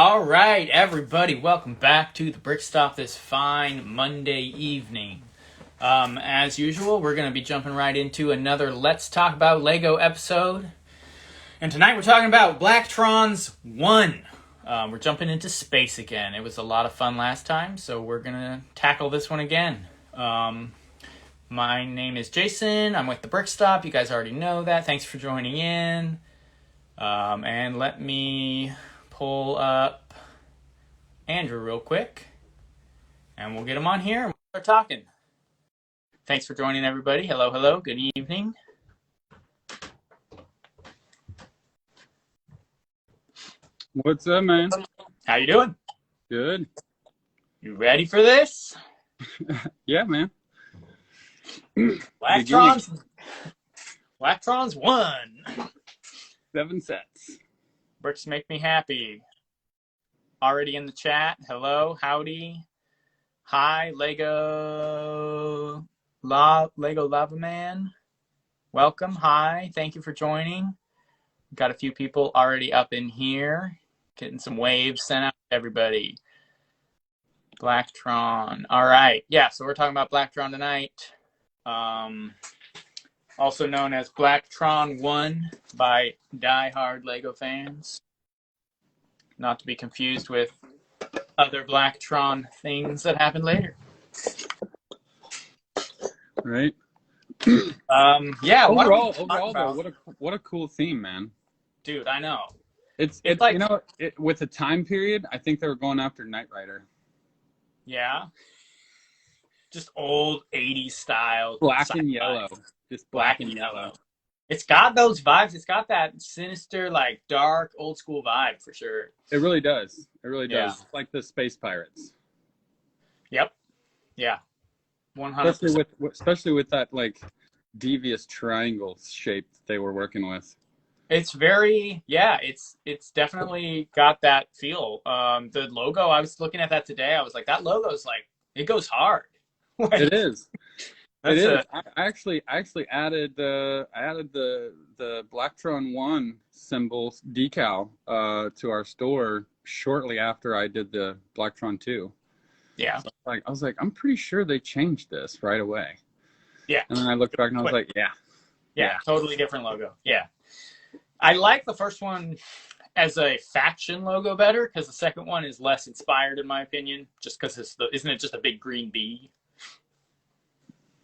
All right, everybody, welcome back to the Brick Stop this fine Monday evening. As usual, we're going to be jumping right into another Let's Talk About Lego episode. And tonight we're talking about Blacktron's 1. We're jumping into space again. It was a lot of fun last time, so we're going to tackle this one again. My name is Jason. I'm with the Brick Stop. You guys already know that. Thanks for joining in. And let me pull up Andrew real quick, and we'll get him on here and we'll start talking. Thanks for joining, everybody. Hello, hello. Good evening. What's up, man? How you doing? Good. You ready for this? Yeah, man. Blacktron's 1. 7 sets. Bricks make me happy. Already in the chat. Hello, howdy. Hi, Lego Lava Man. Welcome. Hi. Thank you for joining. Got a few people already up in here. Getting some waves sent out to everybody. Blacktron. All right. Yeah, so we're talking about Blacktron tonight. Also known as Blacktron 1 by die-hard Lego fans. Not to be confused with other Blacktron things that happened later. Right. Yeah. Overall, though, what a cool theme, man. Dude, I know. It's like, with the time period, I think they were going after Knight Rider. Yeah. Just old 80s style. Black and yellow. Just black and yellow. It's got those vibes. It's got that sinister, like, dark, old school vibe for sure. It really does. It really does. Yeah. It's like the Space Pirates. Yep. Yeah. 100%. Especially with that, like, devious triangle shape that they were working with. It's very, it's definitely got that feel. The logo, I was looking at that today. I was like, that logo's like, it goes hard. It is. It is. I actually added the Blacktron 1 symbols decal to our store shortly after I did the Blacktron 2. Yeah. So I was like, I'm pretty sure they changed this right away. Yeah. And then I looked back and I was like, yeah, totally different logo. Yeah. I like the first one as a faction logo better because the second one is less inspired in my opinion, just because isn't it just a big green bee?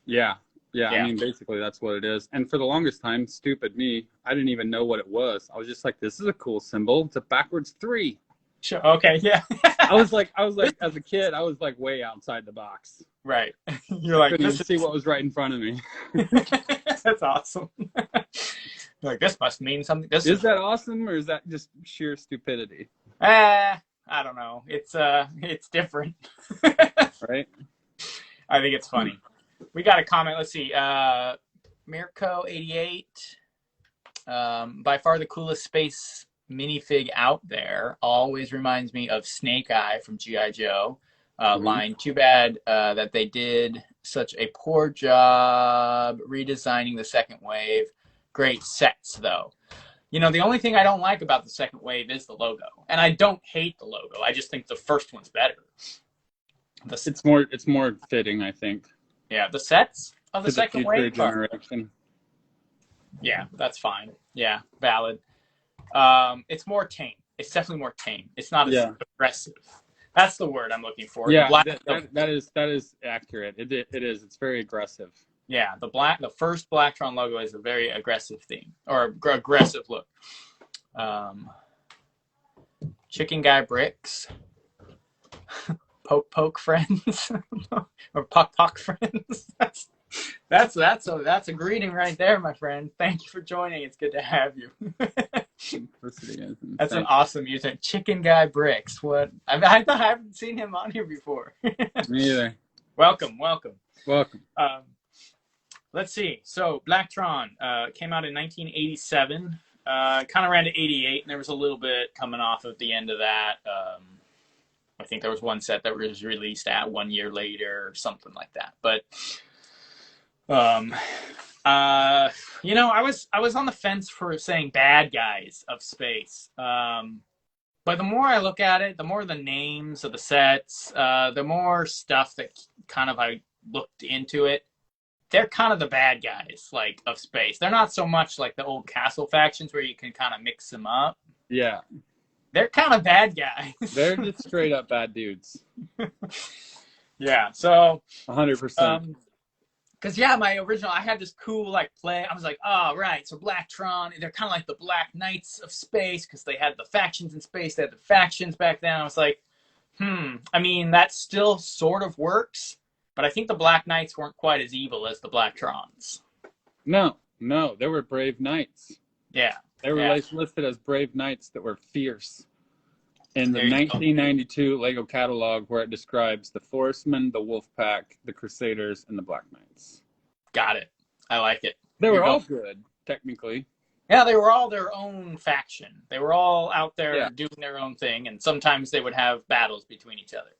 Yeah. I mean, basically that's what it is. And for the longest time, stupid me, I didn't even know what it was. I was just like, this is a cool symbol. It's a backwards 3. Sure. Okay. Yeah. I was like, as a kid, I was like way outside the box. Right. You're like, couldn't even see what was right in front of me. That's awesome. You're like, this must mean something. Is that awesome or is that just sheer stupidity? I don't know. It's different. Right. I think it's funny. We got a comment. Let's see. Mirko88. By far the coolest space minifig out there. Always reminds me of Snake Eye from G.I. Joe. Line. Too bad that they did such a poor job redesigning the second wave. Great sets, though. You know, the only thing I don't like about the second wave is the logo. And I don't hate the logo. I just think the first one's better. It's more fitting, I think. Yeah, the sets of the second wave. Generation. Yeah, that's fine. Yeah, valid. It's more tame. It's definitely more tame. It's not as aggressive. That's the word I'm looking for. Yeah, that is accurate. It is. It's very aggressive. Yeah, the first Blacktron logo is a very aggressive theme or aggressive look. Chicken Guy Bricks. Poke friends or puck friends. That's a greeting right there, my friend. Thank you for joining. It's good to have you. That's an awesome username. Chicken Guy Bricks. What? I thought I haven't seen him on here before. Me either. Welcome. Let's see. So Blacktron came out in 1987. Kind of ran to 88, and there was a little bit coming off at the end of that. I think there was one set that was released at 1 year later or something like that. But You know, I was on the fence for saying bad guys of space. But the more I look at it, the more the names of the sets, the more stuff that kind of I looked into it. They're kind of the bad guys, like, of space. They're not so much like the old castle factions where you can kind of mix them up. Yeah. They're kind of bad guys. They're just straight up bad dudes. Yeah, so 100%. because yeah, I had this cool like play. I was like, oh right, so Blacktron, they're kind of like the Black Knights of space because they had the factions in space. They had the factions back then. I was like, I mean that still sort of works, but I think the Black Knights weren't quite as evil as the Blacktrons. No, they were brave knights. Yeah, they were listed as brave knights that were fierce. In the 1992 Lego catalog, where it describes the Forestmen, the Wolfpack, the Crusaders, and the Black Knights. Got it. I like it. They were all good, technically. Yeah, they were all their own faction. They were all out there doing their own thing, and sometimes they would have battles between each other.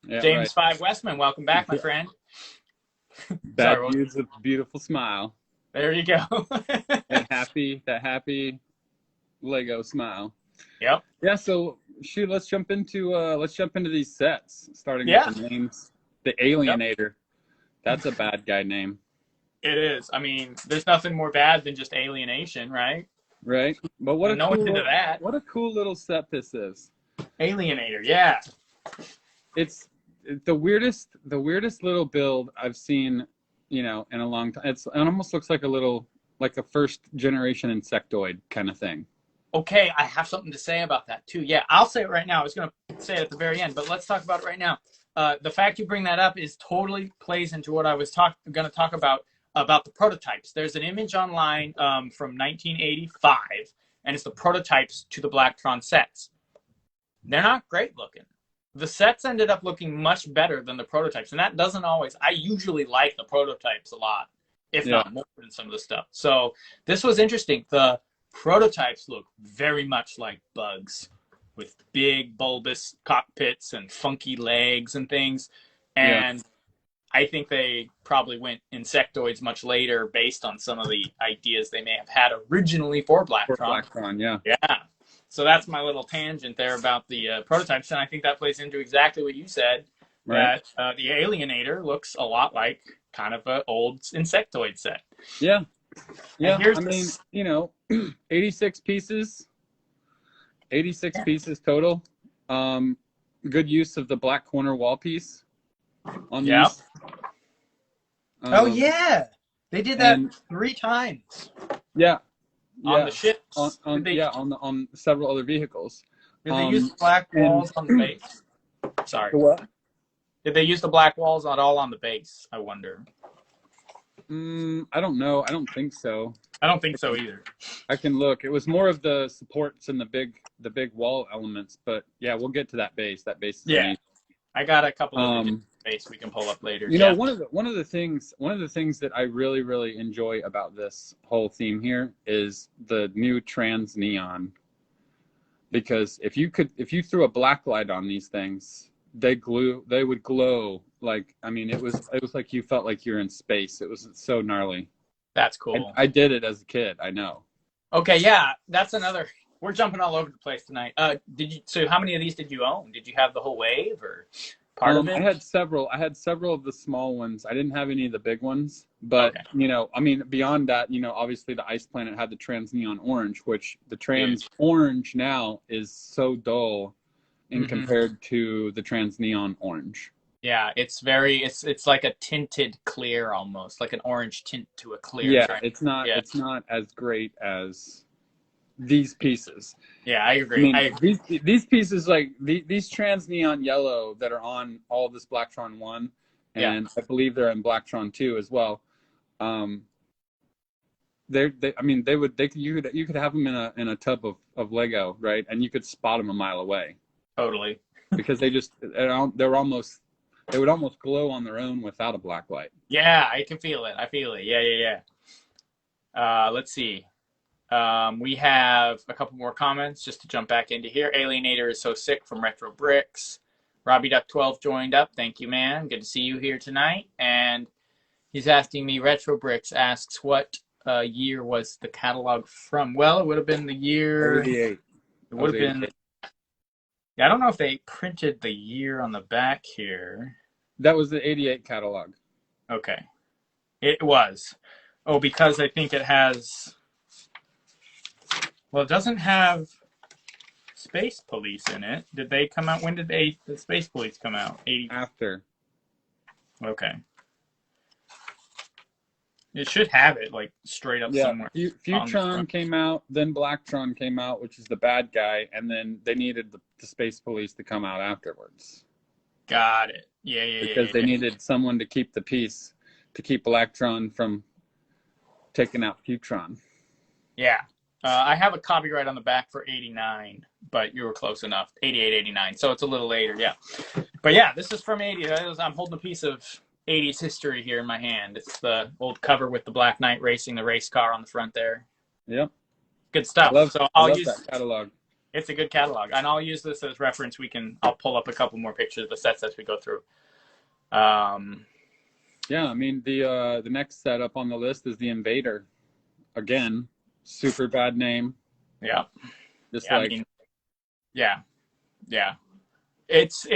Yeah, James 5 Westman, welcome back, my friend. Bad dudes with a beautiful smile. There you go. that happy Lego smile. Yep. Yeah. So shoot, let's jump into these sets. Starting with the names. The Alienator. Yep. That's a bad guy name. It is. I mean, there's nothing more bad than just alienation, right? Right. But what a cool little set this is. Alienator. Yeah. It's the weirdest little build I've seen, in a long time. It almost looks like a first generation insectoid kind of thing. Okay, I have something to say about that too. Yeah, I'll say it right now. I was going to say it at the very end, but let's talk about it right now. The fact you bring that up is totally plays into what I was going to talk about the prototypes. There's an image online from 1985, and it's the prototypes to the Blacktron sets. They're not great looking. The sets ended up looking much better than the prototypes, and that doesn't always. I usually like the prototypes a lot, if not more than some of the stuff. So this was interesting. The prototypes look very much like bugs with big bulbous cockpits and funky legs and things. And I think they probably went insectoids much later based on some of the ideas they may have had originally for Blacktron. Yeah. So that's my little tangent there about the prototypes. And I think that plays into exactly what you said, that the Alienator looks a lot like kind of an old insectoid set. Yeah. Yeah, I mean, 86 pieces total. Good use of the black corner wall piece on these. They did that 3 times. Yeah, on the ships. On several other vehicles. Did they use black walls on the base? Sorry. What? Did they use the black walls at all on the base? I wonder. I don't know. I don't think so. I don't think so either. I can look. It was more of the supports and the big wall elements, but yeah, we'll get to that base. That base is amazing. I got a couple of base we can pull up later. One of the things that I really, really enjoy about this whole theme here is the new trans neon. Because if you threw a black light on these things, they would glow. Like, I mean, it was like you felt like you're in space. It was so gnarly. That's cool. I did it as a kid. I know. Okay, yeah, that's another. We're jumping all over the place tonight. So how many of these did you own? Did you have the whole wave or part of it? I had several. of the small ones. I didn't have any of the big ones. But I mean, beyond that, obviously the Ice Planet had the trans neon orange, which the trans orange now is so dull in compared to the trans neon orange. Yeah, it's like a tinted clear almost, like an orange tint to a clear. Yeah, it's not as great as these pieces. Yeah, I agree. I mean, these pieces, like these trans neon yellow that are on all this Blacktron 1, and I believe they're in Blacktron 2 as well. You could have them in a tub of Lego, right? And you could spot them a mile away. Totally. Because they would almost glow on their own without a black light. Yeah, I can feel it. I feel it. Yeah. Let's see. We have a couple more comments just to jump back into here. Alienator is so sick from Retro Bricks. Robbie Duck 12 joined up. Thank you, man. Good to see you here tonight. And he's asking me, Retro Bricks asks, what year was the catalog from? Well, it would have been the year... 88. It That would was have been. 88. Yeah, I don't know if they printed the year on the back here. That was the 88 catalog. Okay. It was. Oh, because I think it has. Well, it doesn't have Space Police in it. Did they come out? When did the Space Police come out? 80. After. Okay. It should have it like straight up Yeah, somewhere. Futron came out, then Blacktron came out, which is the bad guy, and then they needed the Space Police to come out afterwards. Got it. Yeah. Because they needed someone to keep the peace, to keep Blacktron from taking out Futron. Yeah. I have a copyright on the back for 89, but you were close enough. 88, 89. So it's a little later, yeah. But yeah, this is from 80. I'm holding a piece of 80s history here in my hand. It's the old cover with the Black Knight racing the race car on the front there. Yep. Good stuff. I love that catalog. It's a good catalog. And I'll use this as reference. I'll pull up a couple more pictures of the sets as we go through. Yeah, I mean, the next setup on the list is the Invader. Again, super bad name. Yeah. Just yeah, like. I mean, yeah. It's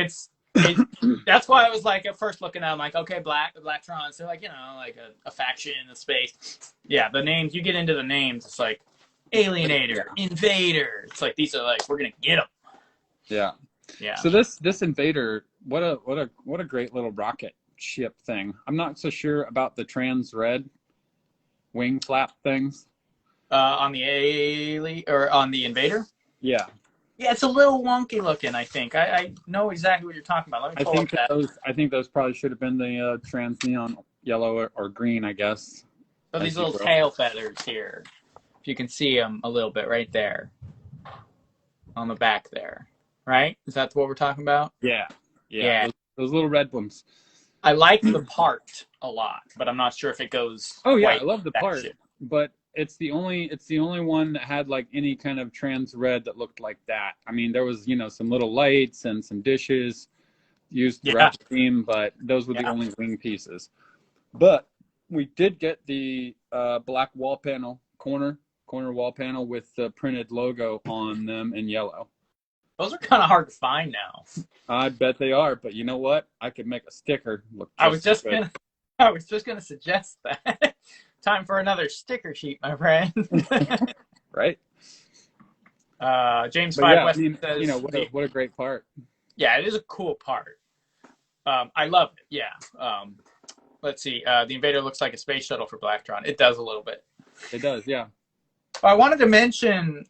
that's why I was like, at first looking at them, like, okay, Blacktron. So like, like a faction in space. Yeah, the names, you get into the names, it's like Alienator, Invader. It's like, these are like, we're going to get them. Yeah. Yeah. So this Invader, what a great little rocket ship thing. I'm not so sure about the trans red wing flap things. On the on the Invader? Yeah. Yeah, it's a little wonky looking, I think. I know exactly what you're talking about. Let me pull up that. I think those probably should have been the trans neon yellow or green, I guess. So these little tail feathers here. If you can see them a little bit right there. On the back there. Right? Is that what we're talking about? Yeah. Those little red ones. I like the part a lot, but I'm not sure if it goes. Oh yeah, I love the part, but it's the only one that had like any kind of trans red that looked like that. I mean, there was some little lights and some dishes used throughout the theme, but those were the only wing pieces. But we did get the black wall panel, corner wall panel with the printed logo on them in yellow. Those are kind of hard to find now. I bet they are, but you know what? I could make a sticker look. I was just gonna suggest that. Time for another sticker sheet, my friend. Right. James 5 West says, what a great part. Yeah, it is a cool part. I love it. Yeah. Let's see. The Invader looks like a space shuttle for Blacktron. It does a little bit. It does, yeah. I wanted to mention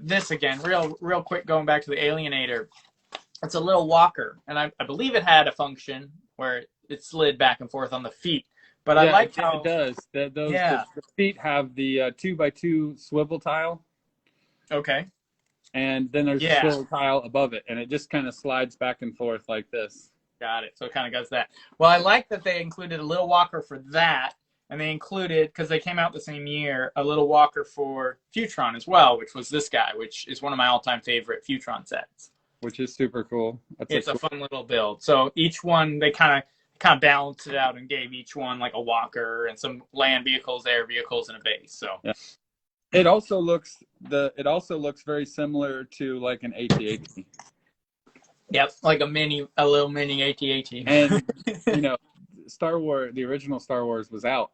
this again, real quick, going back to the Alienator. It's a little walker, and I believe it had a function where it slid back and forth on the feet. But I like how it does. The feet have the 2x2 swivel tile. Okay. And then there's a swivel tile above it, and it just kind of slides back and forth like this. Got it. So it kind of does that. Well, I like that they included a little walker for that, and they included, because they came out the same year, a little walker for Futron as well, which was this guy, which is one of my all-time favorite Futron sets. Which is super cool. It's a fun little build. So each one, they kind of balanced it out and gave each one like a walker and some land vehicles, air vehicles, and a base. So it also looks very similar to like an AT-AT. Yep, like a little mini AT-AT. And Star Wars, the original Star Wars was out.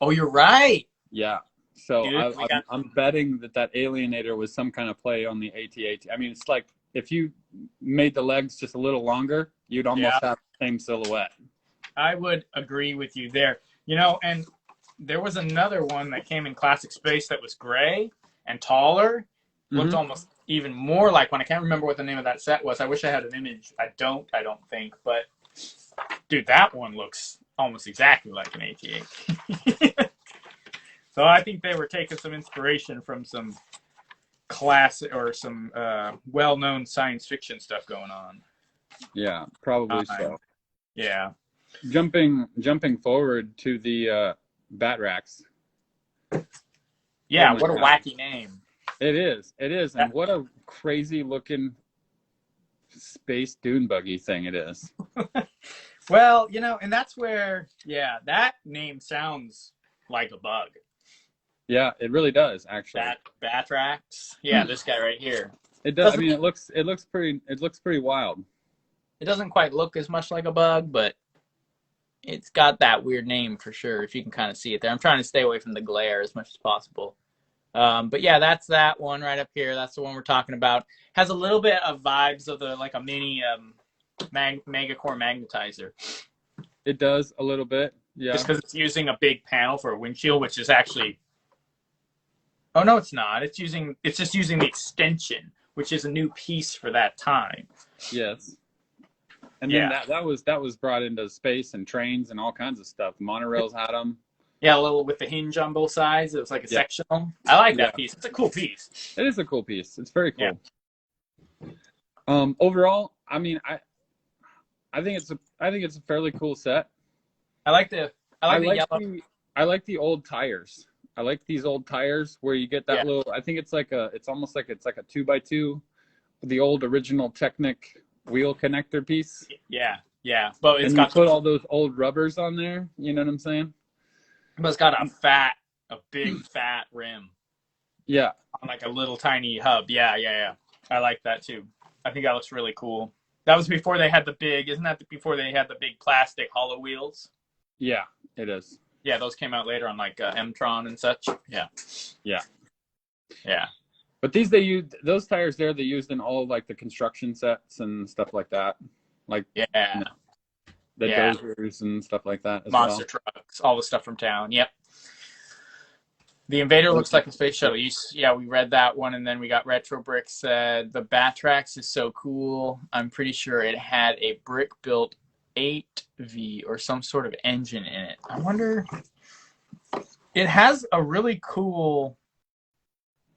Oh, you're right. Yeah. So I'm betting that Alienator was some kind of play on the AT-AT. I mean, it's like if you made the legs just a little longer, you'd almost have the same silhouette. I would agree with you there. And there was another one that came in Classic Space that was gray and taller. Looked almost even more like one. I can't remember what the name of that set was. I wish I had an image. I don't think. But, dude, that one looks almost exactly like an AT-AT. So I think they were taking some inspiration from some classic or some well-known science fiction stuff going on. Yeah, probably so. Yeah. Jumping forward to the Bat Racks. Yeah, what a wacky name. It is, and what a crazy-looking space dune buggy thing it is. Well, and that's where, that name sounds like a bug. Yeah, it really does actually. Batrax. Yeah, this guy right here. It does. I Doesn't mean, it looks pretty wild. it doesn't quite look as much like a bug, but it's got that weird name for sure. If you can kind of see it there, I'm trying to stay away from the glare as much as possible. But yeah, that's that one right up here. That's the one we're talking about. Has a little bit of vibes of the like a mini Megacore magnetizer. It does a little bit. Yeah. Just because it's using a big panel for a windshield, which is actually. Oh no, it's not. It's just using the extension, which is a new piece for that time. Yes. And then that was brought into space and trains and all kinds of stuff. Monorails had them. Yeah, a little with the hinge on both sides. It was like a sectional. I like that piece. It's a cool piece. It is a cool piece. It's very cool. Yeah. Overall, I mean, I think it's a fairly cool set. I like the yellow. I like the old tires. I like these old tires where you get that little. I think it's almost like it's like a 2x2, the old original Technic wheel connector piece. Yeah, yeah. But it's got put all those old rubbers on there. You know what I'm saying? But it's got a big fat rim. Yeah. On like a little tiny hub. Yeah. I like that too. I think that looks really cool. That was before they had isn't that before they had the big plastic hollow wheels? Yeah, it is. Yeah, those came out later on like M-Tron and such. Yeah. But those tires there. They used in all like the construction sets and stuff like that. Like the dozers and stuff like that. Monster trucks, all the stuff from town. Yep. The Invader looks like a space shuttle. We read that one, and then we got Retro Brick said the Batrax is so cool. I'm pretty sure it had a brick-built 8V or some sort of engine in it. I wonder. It has a really cool.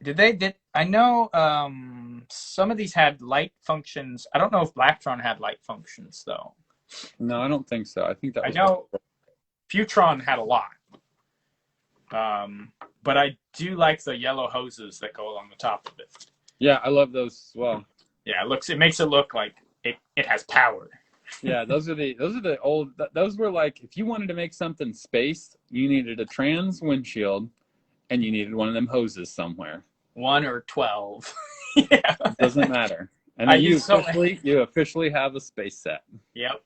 I know some of these had light functions. I don't know if Blacktron had light functions though. No, I don't think so. I think that. I know Futron had a lot. But I do like the yellow hoses that go along the top of it. Yeah, I love those as well. Yeah, it makes it look like it has power. Yeah, those are the old. Those were like if you wanted to make something space, you needed a trans windshield, and you needed one of them hoses somewhere. 1 or 12. Yeah, it doesn't matter. And then you officially have a space set. Yep.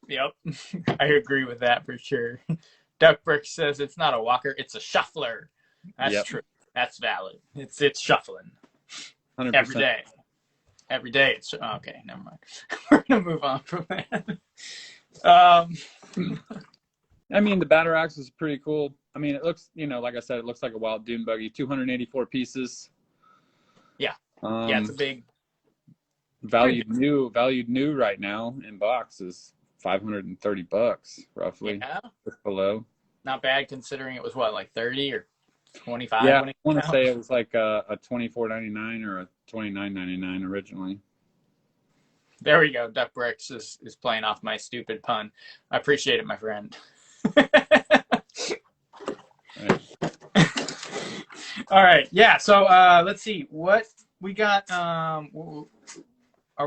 I agree with that for sure. Duck Brick says it's not a walker, it's a shuffler. That's true. That's valid. It's shuffling 100%. Every day. It's okay. Never mind. We're gonna move on from that. I mean, the Batterax is pretty cool. I mean, it looks, like I said, it looks like a wild dune buggy. 284 pieces. Yeah. It's a big. Valued new right now in box is $530 roughly. Yeah. Just below. Not bad considering it was what, like 30 or 25? Yeah, I want to say it was like a $24.99 or a $29.99 originally. There we go. Duck Bricks is playing off my stupid pun. I appreciate it, my friend. All right. Yeah. So let's see what we got. Are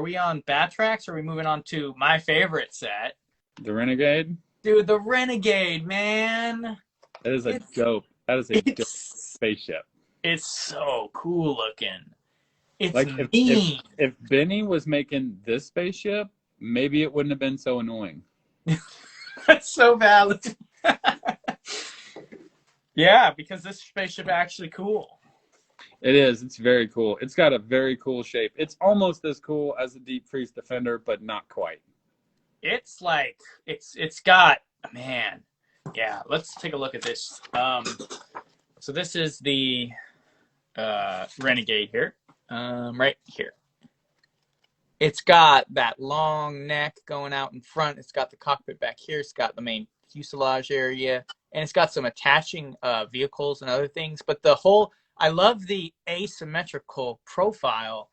we on Batrax or are we moving on to my favorite set? The Renegade? Dude, the Renegade, man. That is a dope spaceship. It's so cool looking. It's like mean. If Benny was making this spaceship, maybe it wouldn't have been so annoying. That's so valid. Yeah, because this spaceship is actually cool. It is. It's very cool. It's got a very cool shape. It's almost as cool as the Deep Freeze Defender, but not quite. It's like it's got man. Yeah, let's take a look at this. So this is the Renegade here, right here. It's got that long neck going out in front. It's got the cockpit back here. It's got the main fuselage area, and it's got some attaching vehicles and other things. But I love the asymmetrical profile.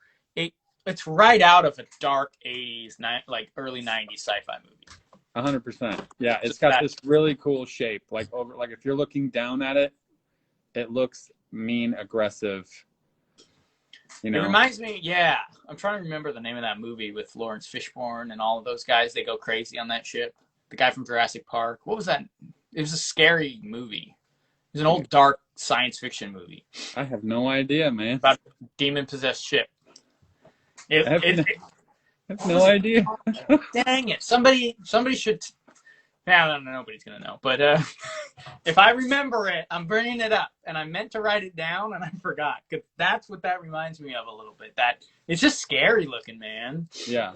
It's right out of a dark 80s, like early 90s sci-fi movie. 100%. Yeah, it's got this really cool shape. Like if you're looking down at it, it looks mean, aggressive. It reminds me, I'm trying to remember the name of that movie with Lawrence Fishburne and all of those guys. They go crazy on that ship. The guy from Jurassic Park. What was that? It was a scary movie. It was an old dark science fiction movie I have no idea, man. about a demon-possessed ship. I have no idea. Dang it! Somebody should. No, nobody's gonna know. But if I remember it, I'm bringing it up, and I meant to write it down, and I forgot. Because that's what that reminds me of a little bit. That it's just scary looking, man. Yeah.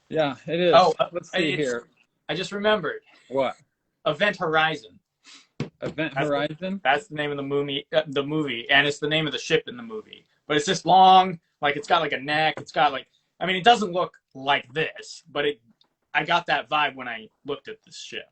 Yeah, it is. Oh, let's see here. I just remembered. What? Event Horizon. Event Horizon? That's the name of the movie, and it's the name of the ship in the movie. But it's just long, like it's got like a neck. It's got like, I mean, it doesn't look like this, but I got that vibe when I looked at this ship.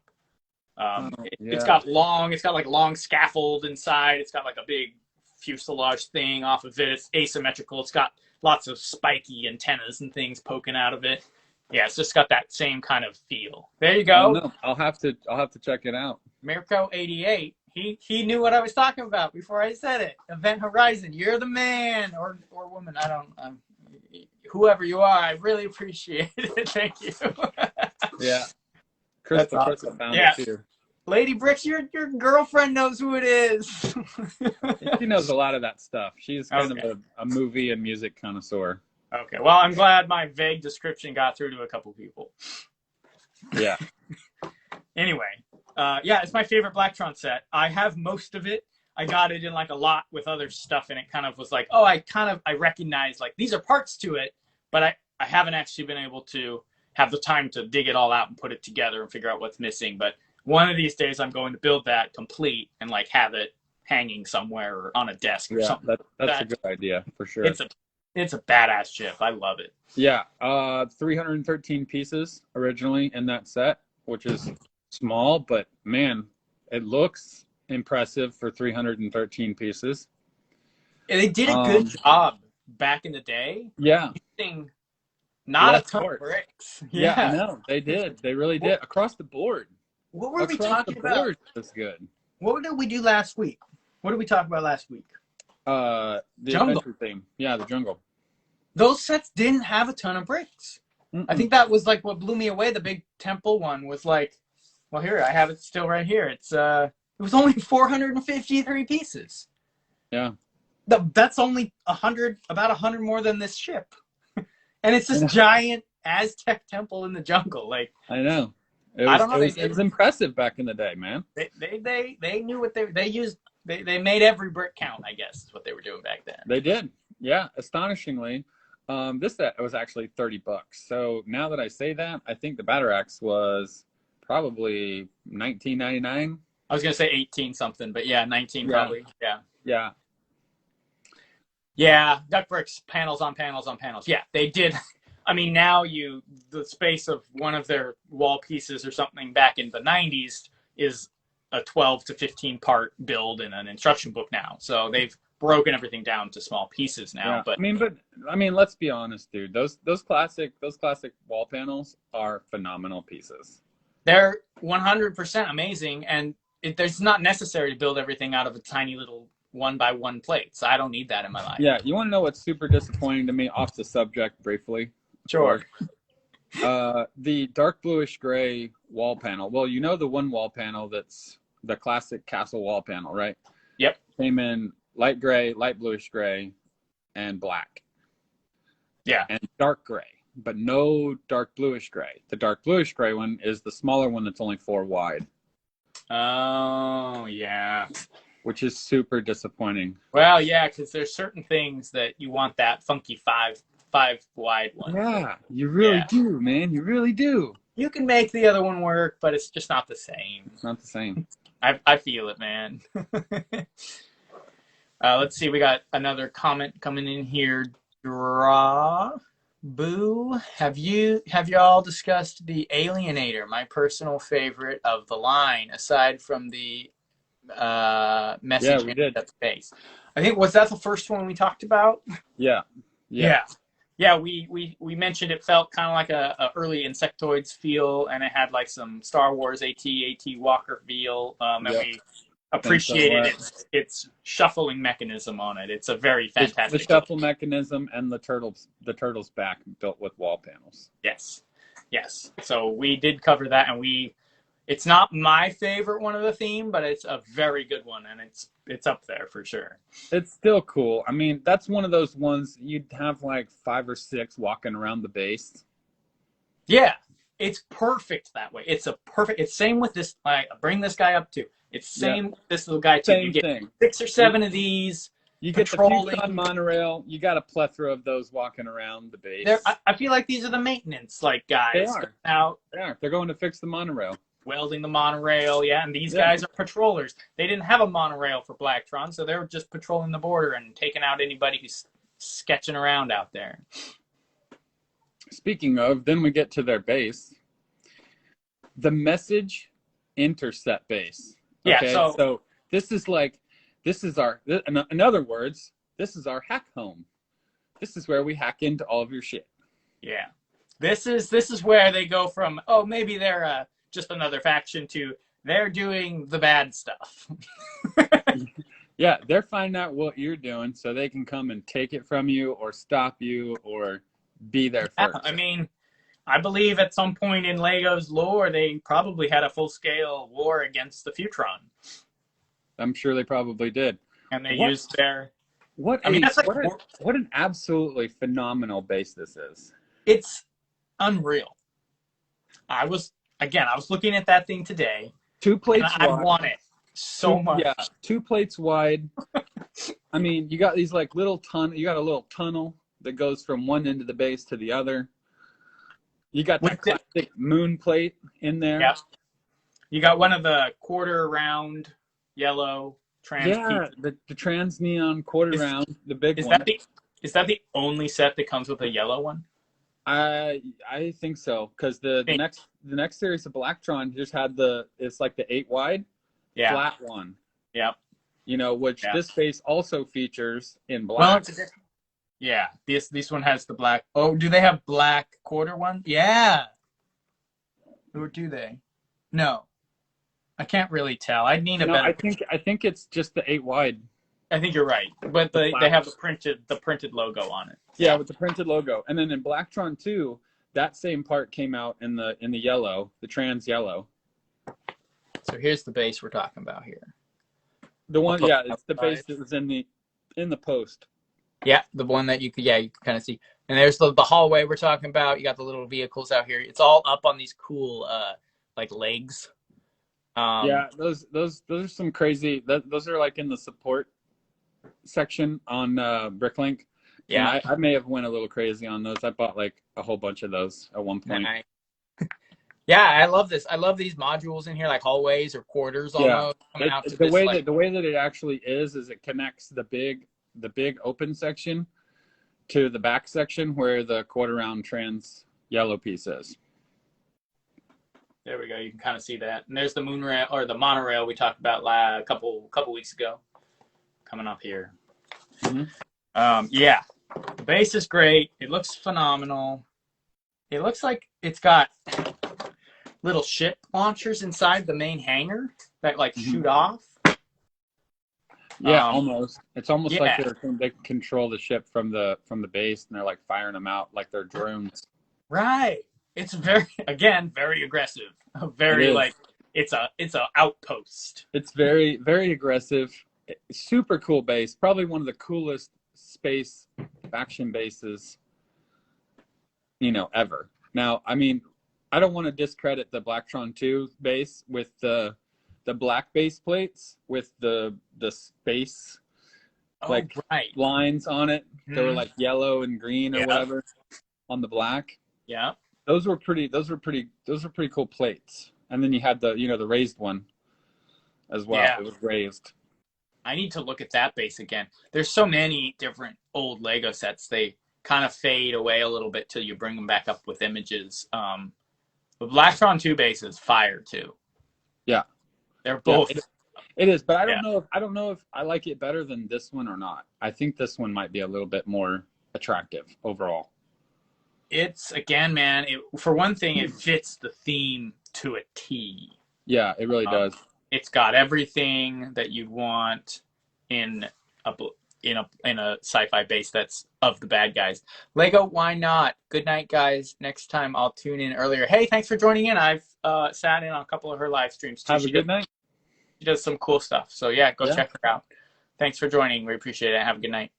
It's got like long scaffold inside. It's got like a big fuselage thing off of it. It's asymmetrical. It's got lots of spiky antennas and things poking out of it. Yeah, it's just got that same kind of feel. There you go. No, I'll have to check it out. Mirko 88. He knew what I was talking about before I said it. Event Horizon. You're the man or woman. I don't. Whoever you are, I really appreciate it. Thank you. Yeah. Crystal awesome. Found it too. Lady Bricks, your girlfriend knows who it is. She knows a lot of that stuff. She's kind of a movie and music connoisseur. Okay. Well, I'm glad my vague description got through to a couple people. Yeah. Anyway, yeah, it's my favorite Blacktron set. I have most of it. I got it in like a lot with other stuff, and it kind of was like, oh, I recognize like these are parts to it, but I haven't actually been able to have the time to dig it all out and put it together and figure out what's missing. But one of these days I'm going to build that complete and like have it hanging somewhere or on a desk or something. That's a good idea for sure. It's a badass ship. I love it. Yeah. 313 pieces originally in that set, which is small, but man, it looks impressive for 313 pieces. And they did a good job back in the day. Yeah. Using not a ton of bricks. Yeah, I know. They did. They really did. Across the board. What were we talking about? That's good. What did we do last week? What did we talk about last week? The jungle adventure theme. Yeah, the jungle. Those sets didn't have a ton of bricks. I think that was like what blew me away. The big temple one was like, well, here I have it still right here. It was only 453 pieces. Yeah. That's only about 100 more than this ship. And it's this giant Aztec temple in the jungle. Like I know. It was impressive back in the day, man. They knew what they used. They made every brick count, I guess, is what they were doing back then. They did. Yeah, astonishingly. This set was actually $30. So now that I say that, I think the Batter Axe was probably $19.99. I was gonna say 18 something, but yeah, 19 probably. Yeah. Yeah. Yeah, duck bricks, panels on panels on panels. Yeah, they did. I mean, now the space of one of their wall pieces or something back in the 90s is a 12 to 15 part build in an instruction book now. So they've broken everything down to small pieces now. Yeah. But I mean, let's be honest, dude. Those classic wall panels are phenomenal pieces. They're 100% amazing, and it's not necessary to build everything out of a tiny little 1x1 plate. So I don't need that in my life. Yeah, you want to know what's super disappointing to me off the subject briefly? Sure. The dark bluish gray wall panel. Well, you know the one wall panel that's the classic castle wall panel, right? Yep. Came in light gray, light bluish gray, and black. Yeah. And dark gray, but no dark bluish gray. The dark bluish gray one is the smaller one that's only 4 wide. Oh, yeah. Which is super disappointing. Well, yeah, because there's certain things that you want that funky 5 wide one. Yeah, you really do, man. You really do. You can make the other one work, but it's just not the same. It's not the same. I feel it, man. Let's see. We got another comment coming in here. Draw. Boo. Have y'all discussed the Alienator, my personal favorite of the line, aside from the message we did. Space? I think was that the first one we talked about? Yeah. We mentioned it felt kind of like a early Insectoids feel, and it had like some Star Wars AT Walker feel, and we appreciated its shuffling mechanism on it. It's a very fantastic. The shuffle mechanism and the turtle's back built with wall panels. Yes. So we did cover that, and It's not my favorite one of the theme, but it's a very good one, and it's up there for sure. It's still cool. I mean, that's one of those ones you'd have like 5 or 6 walking around the base. Yeah, it's perfect that way. It's a perfect. It's same with this. I bring this guy up too. It's Yeah, same with this little guy too. You same get thing. 6 or 7 of these You get the patrolling. Blacktron monorail. You got a plethora of those walking around the base. I feel like these are the maintenance like guys. They are. Out. They are. They're going to fix the monorail. Welding the monorail, yeah, and these guys are patrollers. They didn't have a monorail for Blacktron, so they were just patrolling the border and taking out anybody who's sketching around out there. Speaking of, then we get to their base, the message intercept base. Okay? Yeah, so this is our, in other words, this is our hack home. This is where we hack into all of your shit. Yeah, this is where they go from, oh, maybe they're just another faction to they're doing the bad stuff. Yeah, they're finding out what you're doing so they can come and take it from you or stop you or be there first. I mean, I believe at some point in Lego's lore, they probably had a full-scale war against the Futron. I'm sure they probably did. And they used their... What an absolutely phenomenal base this is. It's unreal. I was looking at that thing today. 2 plates wide. I want it so much. Yeah, 2 plates wide. I mean, you got these like you got a little tunnel that goes from one end of the base to the other. You got that classic moon plate in there. Yep. You got one of the quarter round yellow trans. Yeah, the trans neon quarter round, the big one. Is that the only set that comes with a yellow one? I think so, because the next series of Blacktron just had it's like the 8 wide flat one. Yep. You know, which this base also features in black. Well, yeah, this one has the black. Oh, do they have black quarter one? Yeah. Or do they? No. I can't really tell. I'd need a better. I think it's just the 8 wide. I think you're right, but they have the printed logo on it. Yeah, with the printed logo, and then in Blacktron 2, that same part came out in the yellow, the trans yellow. So here's the base we're talking about here. The one, yeah, it's the base that was in the post. Yeah, the one that you could kind of see. And there's the hallway we're talking about. You got the little vehicles out here. It's all up on these cool like legs. Yeah, those are some crazy. Those are like in the support section on Bricklink. Yeah, and I may have went a little crazy on those. I bought like a whole bunch of those at one point. Yeah, I love this. I love these modules in here, like hallways or quarters almost coming out to the way that it actually is it connects the big open section to the back section where the quarter round trans yellow piece is. There we go. You can kind of see that. And there's the monorail or the monorail we talked about a couple weeks ago, coming up here. Mm-hmm. Yeah, the base is great. It looks phenomenal. It looks like it's got little ship launchers inside the main hangar that like shoot off. Yeah, almost. It's almost like they control the ship from the base, and they're like firing them out like they're drones. Right. It's very aggressive. It's a outpost. It's very, very aggressive. Super cool base. Probably one of the coolest space faction bases, ever. Now, I mean, I don't want to discredit the Blacktron 2 base with the black base plates with the space lines on it. They were like yellow and green or whatever on the black. Yeah. Those were pretty cool plates. And then you had the raised one as well. Yeah. It was raised. I need to look at that base again. There's so many different old Lego sets. They kind of fade away a little bit till you bring them back up with images. The Blacktron 2 base is fire too. Yeah. They're both. Yeah, it is, but I don't know if I like it better than this one or not. I think this one might be a little bit more attractive overall. It's again, man. For one thing, it fits the theme to a T. Yeah, it really does. It's got everything that you'd want in a sci-fi base that's of the bad guys. Lego, why not? Good night, guys. Next time I'll tune in earlier. Hey, thanks for joining in. I've sat in on a couple of her live streams too. Have a good night. She does some cool stuff. So yeah, go Yeah. check her out. Thanks for joining. We appreciate it. Have a good night.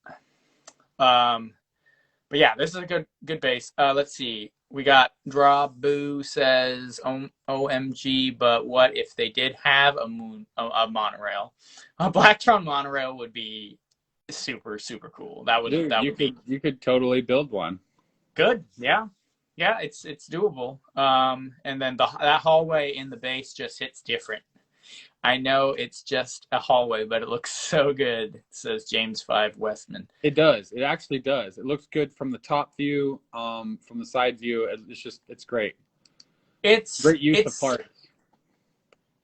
But yeah, this is a good base. Let's see. We got Draw Boo says OMG, but what if they did have a monorail? A Blacktron monorail would be super cool. That would you could totally build one. Good. Yeah. Yeah, it's doable. And then that hallway in the base just hits different. I know it's just a hallway, but it looks so good, says James 5 Westman. It does. It actually does. It looks good from the top view, from the side view. It's great. It's great use of parts.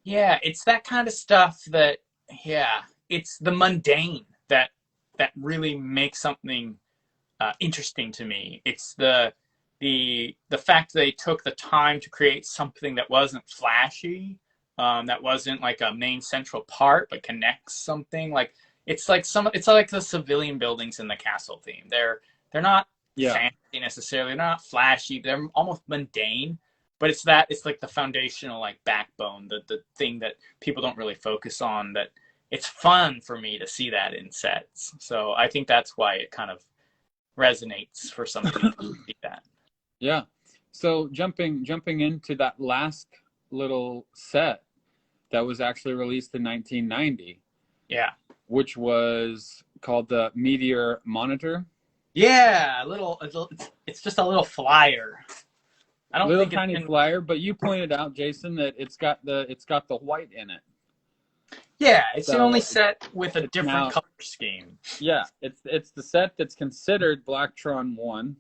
Yeah, it's that kind of stuff that, it's the mundane that really makes something interesting to me. It's the fact that they took the time to create something that wasn't flashy, that wasn't like a main central part, but connects something. Like it's like the civilian buildings in the castle theme. They're not fancy necessarily. They're not flashy. They're almost mundane. But it's like the foundational like backbone, the thing that people don't really focus on. That it's fun for me to see that in sets. So I think that's why it kind of resonates for some people to see that. Yeah. So jumping into that last little set that was actually released in 1990. Yeah. Which was called the Meteor Monitor. Yeah, it's just a little flyer. I don't little think tiny flyer, but you pointed out, Jason, that it's got the white in it. Yeah, it's the only set with a different color scheme. Yeah, it's the set that's considered Blacktron 1,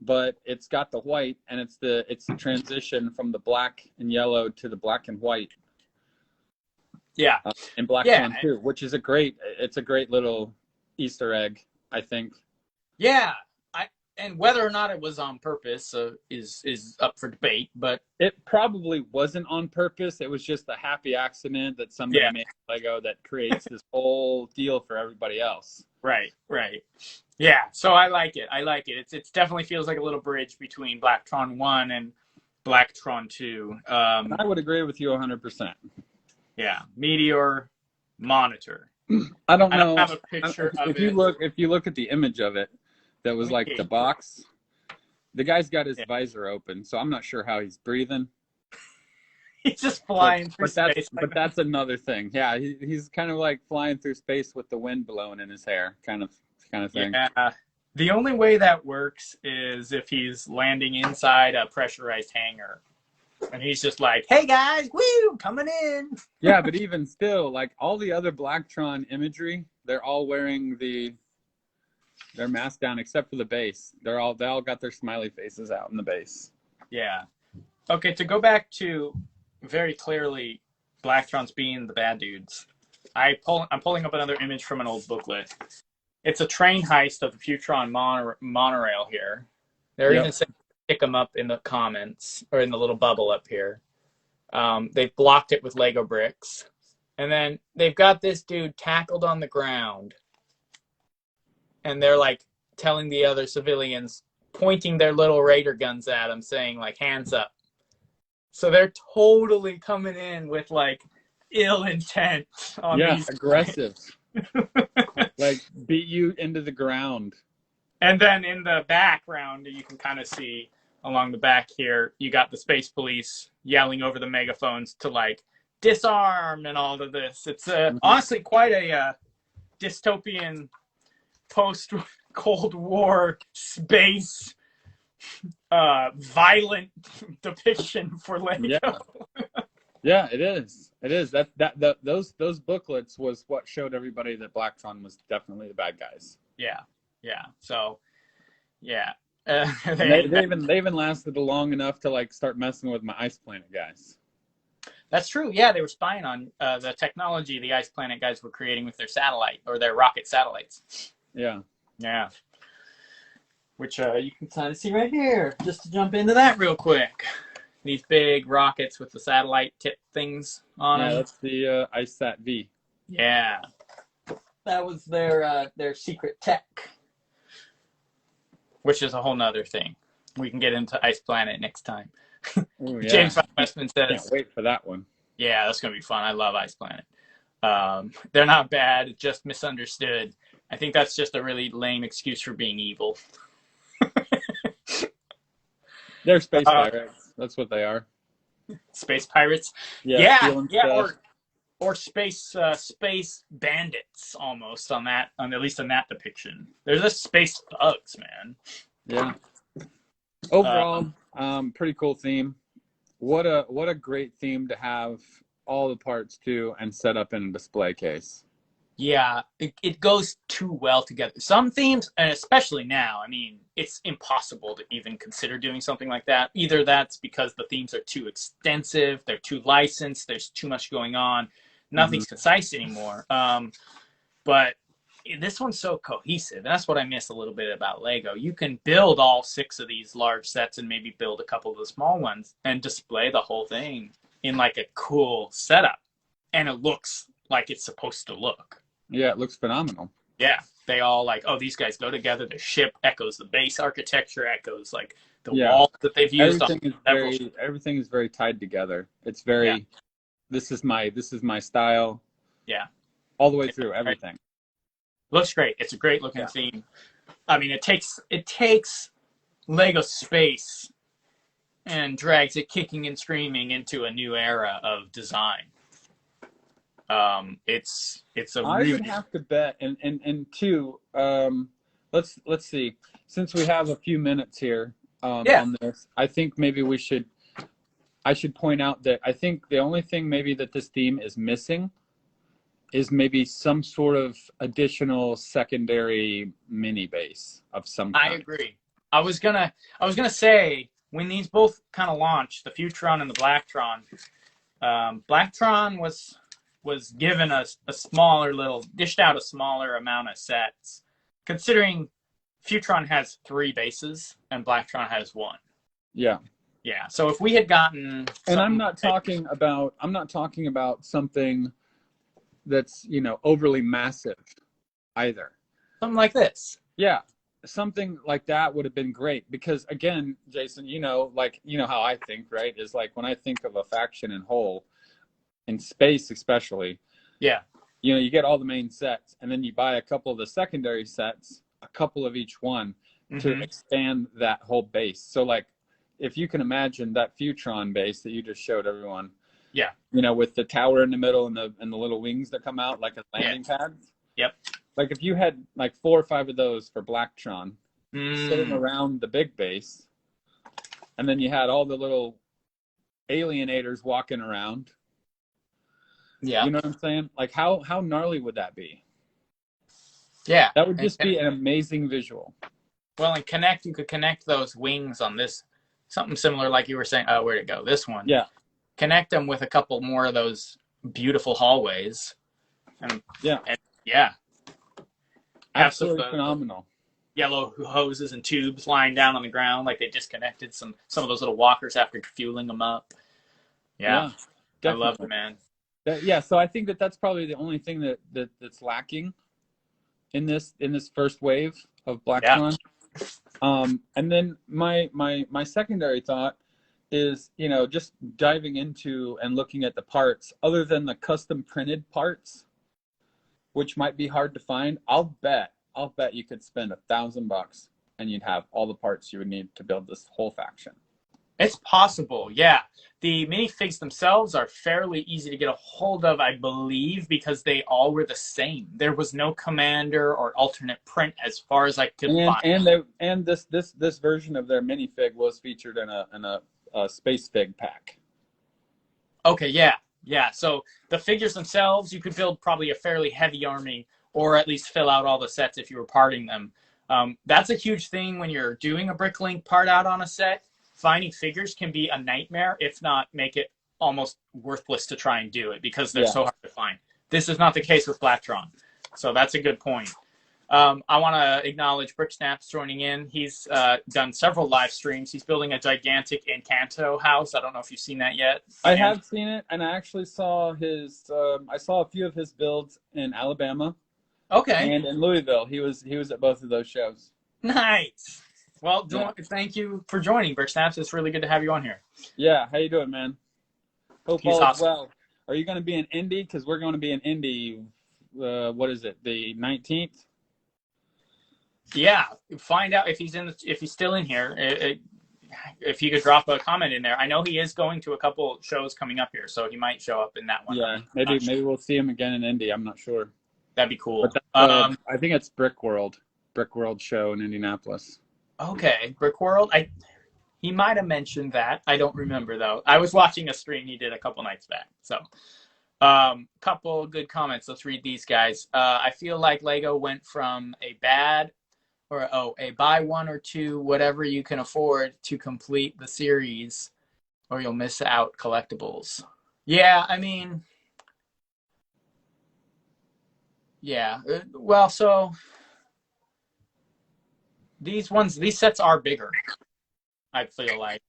but it's got the white, and it's the transition from the black and yellow to the black and white. Yeah, in Blacktron 2, which is a great little Easter egg, I think. Yeah, and whether or not it was on purpose is up for debate, but it probably wasn't on purpose. It was just a happy accident that somebody made Lego that creates this whole deal for everybody else. Right. Yeah, so I like it. It definitely feels like a little bridge between Blacktron 1 and Blacktron 2. And I would agree with you 100%. Yeah, Meteor Monitor. I don't know. I don't have a picture of it. If you look at the image of it, that was like the box. The guy's got his visor open, so I'm not sure how he's breathing. He's just flying through space. But that's another thing. Yeah, he's kind of like flying through space with the wind blowing in his hair, kind of thing. Yeah. The only way that works is if he's landing inside a pressurized hangar. And he's just like, hey guys, woo, coming in. Yeah, but even still, like all the other Blacktron imagery, they're all wearing their mask down except for the base. They all got their smiley faces out in the base. Yeah. Okay, to go back to very clearly Blacktron's being the bad dudes. I'm pulling up another image from an old booklet. It's a train heist of the Futron monorail here. They're even saying pick them up in the comments or in the little bubble up here. They've blocked it with Lego bricks. And then they've got this dude tackled on the ground. And they're like telling the other civilians, pointing their little Raider guns at him, saying like, hands up. So they're totally coming in with like ill intent on these aggressive. Like beat you into the ground. And then in the background, you can kind of see along the back here, you got the space police yelling over the megaphones to like disarm and all of this. It's honestly quite a dystopian post-Cold War space violent depiction for Lego. Yeah, it is. It is. Those booklets was what showed everybody that Blacktron was definitely the bad guys. Yeah. So, yeah. They even lasted long enough to like start messing with my Ice Planet guys. That's true. Yeah, they were spying on the technology the Ice Planet guys were creating with their satellite or their rocket satellites. Yeah. Which you can kind of see right here. Just to jump into that real quick. These big rockets with the satellite tip things on them. Yeah, that's the IceSat V. Yeah. That was their secret tech. Which is a whole nother thing. We can get into Ice Planet next time. Oh yeah, James Von Westman can't says, wait for that one. yeah, that's going to be fun. I love Ice Planet. They're not bad, just misunderstood. I think that's just a really lame excuse for being evil. They're space Uh, pirates. That's what they are. Space pirates. Yeah, Yeah, stealing yeah, stuff. or space bandits almost on that, on at least in that depiction. There's just space thugs, man. Yeah. Uh, Overall, pretty cool theme. What a great theme to have all the parts to and set up in a display case. Yeah, it goes too well together. Some themes, and especially now, I mean, it's impossible to even consider doing something like that. Either that's because the themes are too extensive, they're too licensed, there's too much going on, Mm-hmm. nothing's concise anymore. But this one's so cohesive. And that's what I miss a little bit about Lego. You can build all 6 of these large sets and maybe build a couple of the small ones and display the whole thing in like a cool setup. And it looks like it's supposed to look. Yeah, it looks phenomenal. Yeah, they all like, oh, these guys go together. The ship echoes the base architecture, echoes like the wall that they've used. Everything is very tied together. It's very this is my style. Yeah, all the way through everything. Looks great. It's a great looking theme. I mean, it takes Lego space and drags it kicking and screaming into a new era of design. It's a I really... would have to bet, and two, let's see, since we have a few minutes here on this, I think maybe I should point out that I think the only thing maybe that this theme is missing is maybe some sort of additional secondary mini base of some kind. I agree. I was gonna say, when these both kind of launched, the Futron and the Blacktron, Blacktron was given a smaller dished out a smaller amount of sets, considering Futron has 3 bases and Blacktron has 1. Yeah. Yeah. So if we had gotten, and I'm not talking about something that's, overly massive either. Something like this. Yeah. Something like that would have been great, because again, Jason, how I think, right? Is like when I think of a faction in whole, in space especially, you get all the main sets and then you buy a couple of the secondary sets, a couple of each one, to expand that whole base. So like, if you can imagine that Futron base that you just showed everyone, with the tower in the middle and the little wings that come out like a landing pad. Yep. Like if you had like 4 or 5 of those for Blacktron sitting around the big base, and then you had all the little alienators walking around. Yeah. You know what I'm saying? Like how gnarly would that be? Yeah. That would just be an amazing visual. Well, and you could connect those wings on this, something similar like you were saying. Oh, where'd it go? This one. Yeah. Connect them with a couple more of those beautiful hallways. And absolutely phenomenal. Yellow hoses and tubes lying down on the ground, like they disconnected some of those little walkers after fueling them up. Yeah, I love it, man. So I think that's probably the only thing that's lacking in this first wave of Blacktron. And then my secondary thought is, just diving into and looking at the parts, other than the custom printed parts, which might be hard to find. I'll bet you could spend $1,000 and you'd have all the parts you would need to build this whole faction. It's possible, yeah. The minifigs themselves are fairly easy to get a hold of, I believe, because they all were the same. There was no commander or alternate print as far as I could find. And this version of their minifig was featured in a space fig pack. Okay, yeah. So the figures themselves, you could build probably a fairly heavy army, or at least fill out all the sets if you were parting them. That's a huge thing when you're doing a Bricklink part out on a set. Finding figures can be a nightmare, if not make it almost worthless to try and do it, because they're so hard to find. This is not the case with Blacktron. So that's a good point. I want to acknowledge Bricksnaps joining in. He's done several live streams. He's building a gigantic Encanto house. I don't know if you've seen that yet. I have seen it, and I actually saw I saw a few of his builds in Alabama. Okay. And in Louisville. He was at both of those shows. Nice. Well, Yeah. thank you for joining, Brick Snaps. It's really good to have you on here. Yeah, how you doing, man? Hope He's all is awesome. well. Are you going to be in Indy? Because we're going to be in Indy. What is it? The 19th? Yeah, find out if if he's still in here. If you could drop a comment in there. I know he is going to a couple shows coming up here, so he might show up in that one. Yeah, I'm maybe not sure. we'll see him again in Indy. I'm not sure, That'd be but cool. that's, I think it's Brick World show in Indianapolis. Okay, Brick World. He might have mentioned that. I don't remember though. I was watching a stream he did a couple nights back. So, couple good comments. Let's read these guys. I feel like Lego went from a buy one or two, whatever you can afford to complete the series, or you'll miss out collectibles. Yeah, I mean, yeah. Well, so these sets are bigger. I feel like.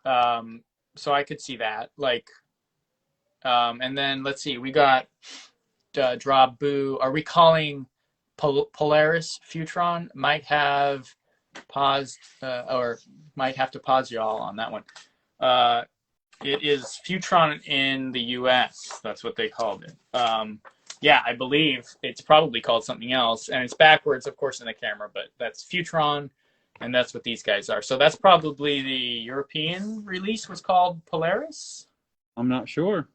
So I could see that. Like, and then let's see, we got Draw Boo. Are we calling Polaris Futron? Might have paused, or might have to pause y'all on that one. It is Futron in the U.S. That's what they called it. Yeah, I believe it's probably called something else, and it's backwards, of course, in the camera, but that's Futron, and that's what these guys are. So that's probably the European release was called Polaris. I'm not sure.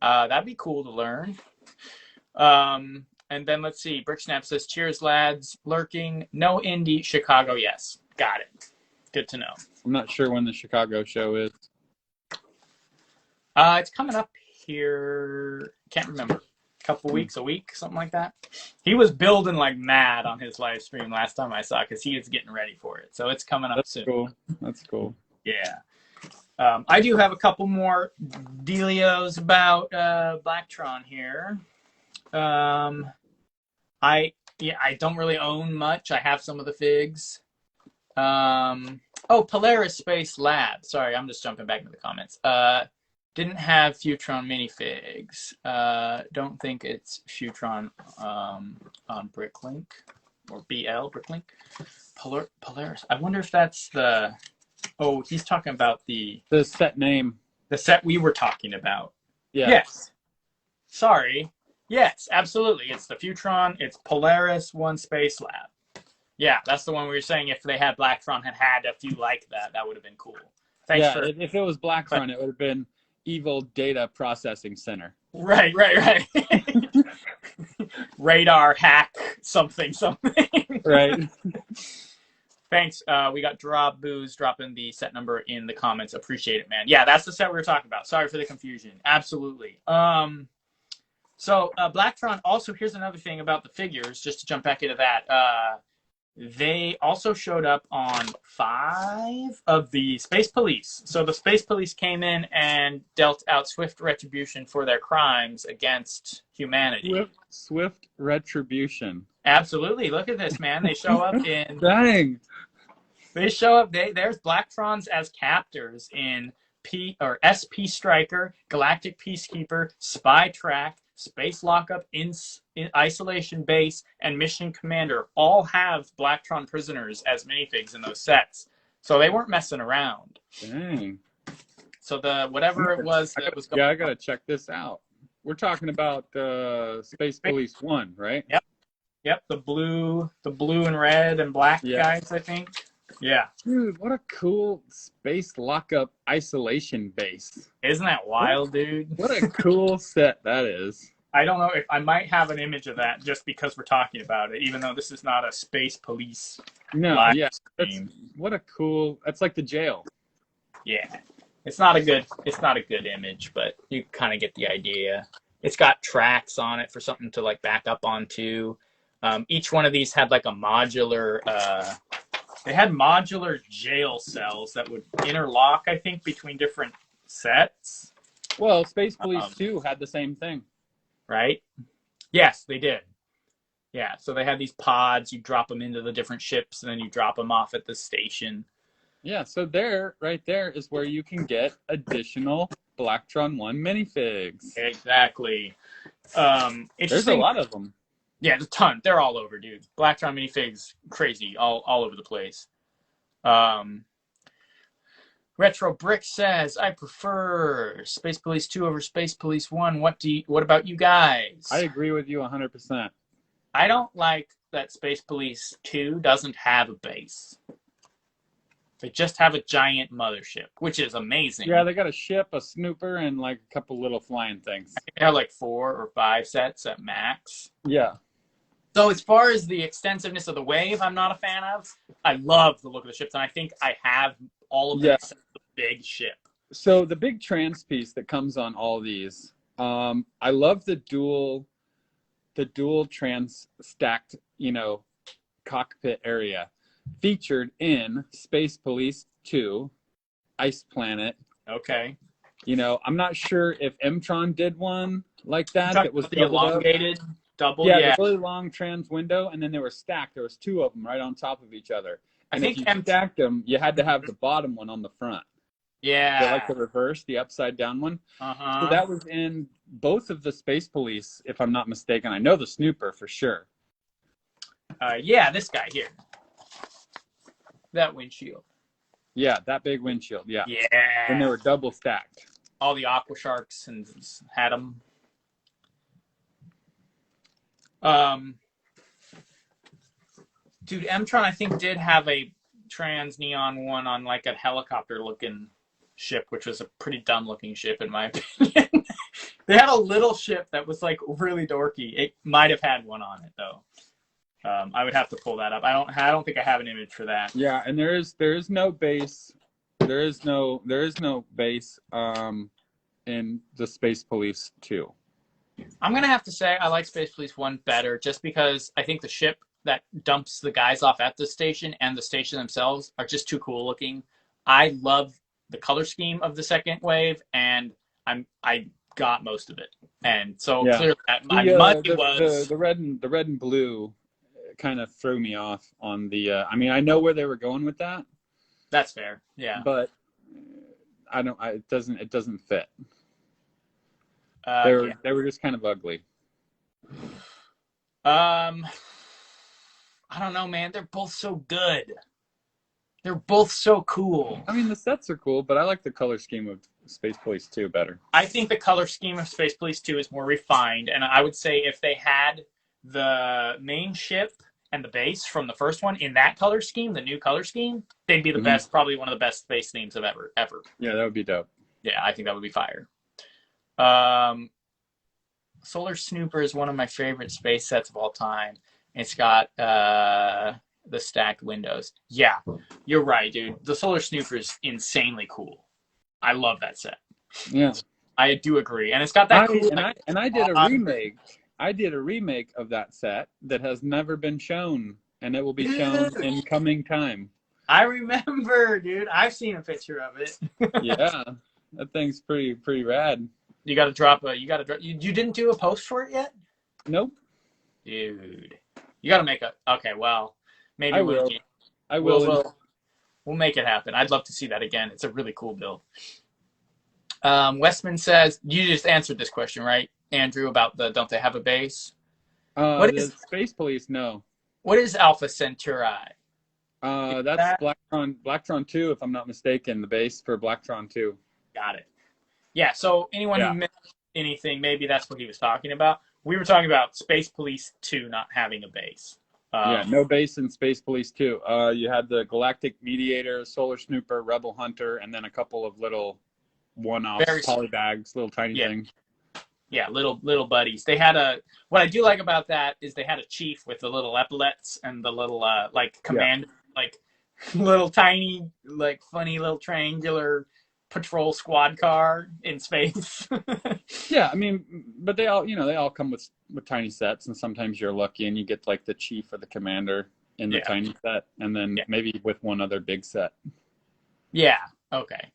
That'd be cool to learn. And then let's see. Bricksnap says, "Cheers, lads. Lurking. No Indy. Chicago. Yes. Got it. Good to know." I'm not sure when the Chicago show is. It's coming up here. Can't remember. A week, something like that. He was building like mad on his live stream last time I saw because he is getting ready for it. So it's coming up soon. Cool. That's cool. Yeah. I do have a couple more dealios about Blacktron here. I don't really own much. I have some of the figs. Polaris Space Lab. Sorry, I'm just jumping back into the comments. Didn't have Futron minifigs. Don't think it's Futron on Bricklink or BL Bricklink. Polaris. I wonder if that's the. Oh, he's talking about the set name. The set we were talking about. Yeah. Yes. Sorry. Yes, absolutely. It's the Futron. It's Polaris One Space Lab. Yeah, that's the one we were saying. If they had Blacktron had a few like that, that would have been cool. Thanks yeah, if it was Blacktron, it would have been Evil Data Processing Center. Right. Radar hack something. Right. Thanks. We got Booze dropping the set number in the comments. Appreciate it, man. Yeah, that's the set we were talking about. Sorry for the confusion. Absolutely. So Blacktron also, here's another thing about the figures, just to jump back into that. They also showed up on 5 of the Space Police. So the Space Police came in and dealt out swift retribution for their crimes against humanity. Swift retribution. Absolutely. Look at this, man. They show up in... Dang. They show up... There's Blacktrons as captors in SP Striker, Galactic Peacekeeper, Spy Track, Space Lockup, in Isolation Base, and Mission Commander all have Blacktron prisoners as minifigs in those sets. So they weren't messing around. Dang. So whatever it was that was going on. I gotta check this out. We're talking about Space Police 1, right? Yep, the blue and red and black guys, I think. Yeah. Dude, what a cool Space Lockup Isolation Base. Isn't that wild, dude? What a cool set that is. I don't know if I might have an image of that just because we're talking about it, even though this is not a Space Police. No, what a cool. That's like the jail. Yeah. It's not a good image, but you kind of get the idea. It's got tracks on it for something to like back up onto. Each one of these had like a modular they had modular jail cells that would interlock, I think, between different sets. Well, Space Police 2 had the same thing. Right? Yes, they did. Yeah, so they had these pods. You drop them into the different ships, and then you drop them off at the station. Yeah, so right there is where you can get additional Blacktron 1 minifigs. Exactly. There's a lot of them. Yeah, there's a ton. They're all over, dude. Blacktron minifigs, crazy, all over the place. Um, Retro Brick says, I prefer Space Police 2 over Space Police 1. What about you I guys? agree with you 100%. I don't like that Space Police 2 doesn't have a base. They just have a giant mothership, which is amazing. Yeah, they got a ship, a snooper, and like a couple little flying things. They have like 4 or 5 sets at max. Yeah. So as far as the extensiveness of the wave, I'm not a fan of. I love the look of the ships, and I think I have all of them Yeah. except the big ship. So the big trans piece that comes on all these, I love the dual trans stacked, cockpit area featured in Space Police 2, Ice Planet. Okay. I'm not sure if Mtron did one like that was the elongated up. double. Yeah, the really long trans window, and then they were stacked. There was 2 of them right on top of each other. And if you stacked them, you had to have the bottom one on the front. Yeah. Like the reverse, the upside down one. Uh-huh. So that was in both of the Space Police, if I'm not mistaken. I know the Snooper for sure. Yeah, this guy here. That windshield. Yeah, that big windshield. Yeah. Yeah. And they were double stacked. All the Aqua Sharks and had them. Dude, Mtron I think did have a trans neon one on like a helicopter looking ship, which was a pretty dumb looking ship in my opinion. They had a little ship that was like really dorky. It might have had one on it though. I would have to pull that up. I don't think I have an image for that. Yeah, and there is no base. There is no base in the Space Police 2. I'm gonna have to say I like Space Police 1 better, just because I think the ship that dumps the guys off at the station and the station themselves are just too cool looking. I love the color scheme of the second wave, and I got most of it, and so clearly my money was the red and blue kind of threw me off on the. I mean, I know where they were going with that. That's fair, yeah. But it doesn't fit. They were just kind of ugly. I don't know, man. They're both so good. They're both so cool. I mean, the sets are cool, but I like the color scheme of Space Police 2 better. I think the color scheme of Space Police 2 is more refined, and I would say if they had the main ship and the base from the first one in that color scheme, the new color scheme, they'd be the best, probably one of the best space themes of ever. Yeah, that would be dope. Yeah, I think that would be fire. Solar Snooper is one of my favorite space sets of all time. It's got the stacked windows. Yeah, you're right, dude. The Solar Snooper is insanely cool. I love that set. Yeah, I do agree, and it's got that cool. And I did a remake. I did a remake of that set that has never been shown, and it will be shown in coming time. I remember, dude. I've seen a picture of it. Yeah, that thing's pretty rad. You got to drop a. You didn't do a post for it yet? Nope. Dude, you got to make a. Okay, well, maybe I will. I will. We'll make it happen. I'd love to see that again. It's a really cool build. Westman says you just answered this question, right, Andrew? About the don't they have a base? What is Space Police? No. What is Alpha Centauri? That's Blacktron 2, if I'm not mistaken. The base for Blacktron 2. Got it. Yeah. So anyone who missed anything, maybe that's what he was talking about. We were talking about Space Police 2 not having a base. No base in Space Police 2. You had the Galactic Mediator, Solar Snooper, Rebel Hunter, and then a couple of little one-off polybags, little tiny things. Yeah, little buddies. They had what I do like about that is they had a chief with the little epaulets and the little command little tiny funny little triangular patrol squad car in space. Yeah, I mean, but they all come with tiny sets, and sometimes you're lucky and you get like the chief or the commander in the tiny set, and then maybe with one other big set. Yeah. Okay.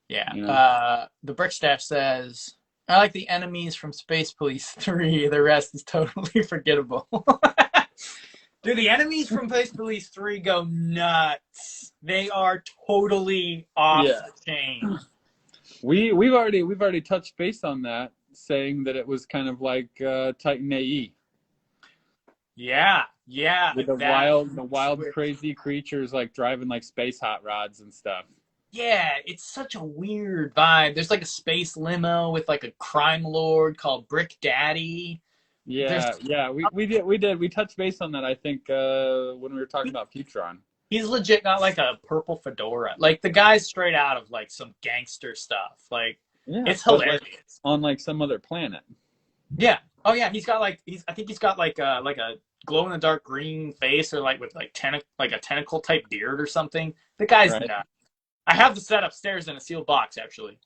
Yeah. The Brickstaff says, I like the enemies from Space Police 3. The rest is totally forgettable. Dude, the enemies from Space Police 3 go nuts. They are totally off the chain. We've already touched base on that, saying that it was kind of like Titan AE. Yeah. With the wild, crazy creatures like driving like space hot rods and stuff. Yeah, it's such a weird vibe. There's like a space limo with like a crime lord called Brick Daddy. There's Yeah. We touched base on that. I think when we were talking about Futron. he's legit got like a purple fedora. Like the guy's straight out of like some gangster stuff. Like Yeah, it's but like hilarious. on like some other planet. Yeah. Oh yeah, he's got like I think he's got like a glow in the dark green face or like with like like a tentacle type beard or something. The guy's Right. nuts. I have the set upstairs in a sealed box actually.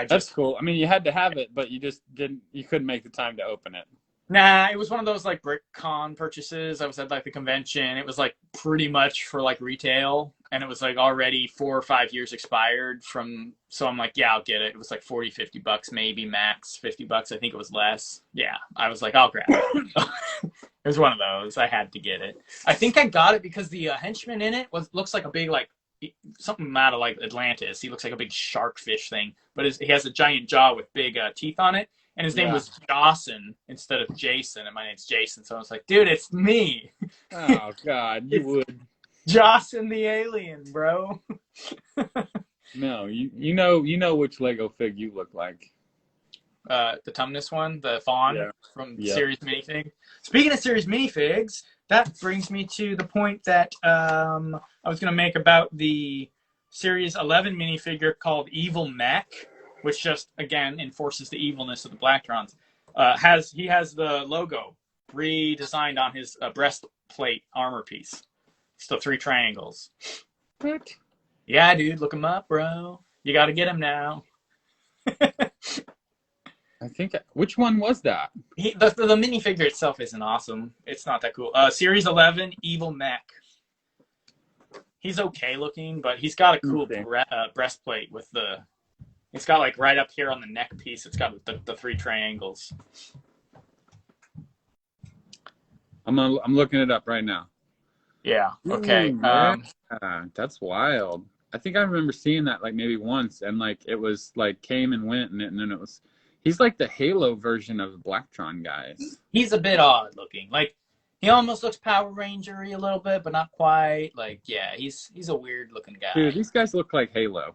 That's cool. I mean, you had to have it, but you just didn't. You couldn't make the time to open it. Nah, it was one of those like BrickCon purchases. I was at like the convention. It was like pretty much for like retail, and it was like already 4 or 5 years expired from. So I'm like, yeah, I'll get it. It was like 40, $50 maybe max, $50. I think it was less. Yeah, I was like, I'll grab it. It was one of those. I had to get it. I think I got it because the henchman in it looks like a big like something out of like Atlantis. He looks like a big shark fish thing, but he has a giant jaw with big teeth on it. And his name was Dawson instead of Jason, and my name's Jason. So I was like, dude, it's me. Oh God, you would. Dawson the alien, bro. No, you know which Lego fig you look like. The Tumnus one, the fawn from Yeah. Series Minifig. Speaking of Series Minifigs, that brings me to the point that I was going to make about the Series 11 minifigure called Evil Mech, which just, again, enforces the evilness of the Blacktron. He has the logo redesigned on his breastplate armor piece. It's the 3 triangles. What? Yeah, dude, look him up, bro. You got to get him now. I think which one was that? The minifigure itself isn't awesome. It's not that cool. Series 11, Evil Mech. He's okay looking, but he's got a cool breastplate with the. It's got like right up here on the neck piece. It's got the 3 triangles. I'm looking it up right now. Yeah. Okay. That's wild. I think I remember seeing that like maybe once, and like it was like came and went, and then it was. He's like the Halo version of the Blacktron guys. He's a bit odd looking. Like he almost looks Power Ranger-y a little bit, but not quite. Like yeah, he's a weird looking guy. Dude, these guys look like Halo.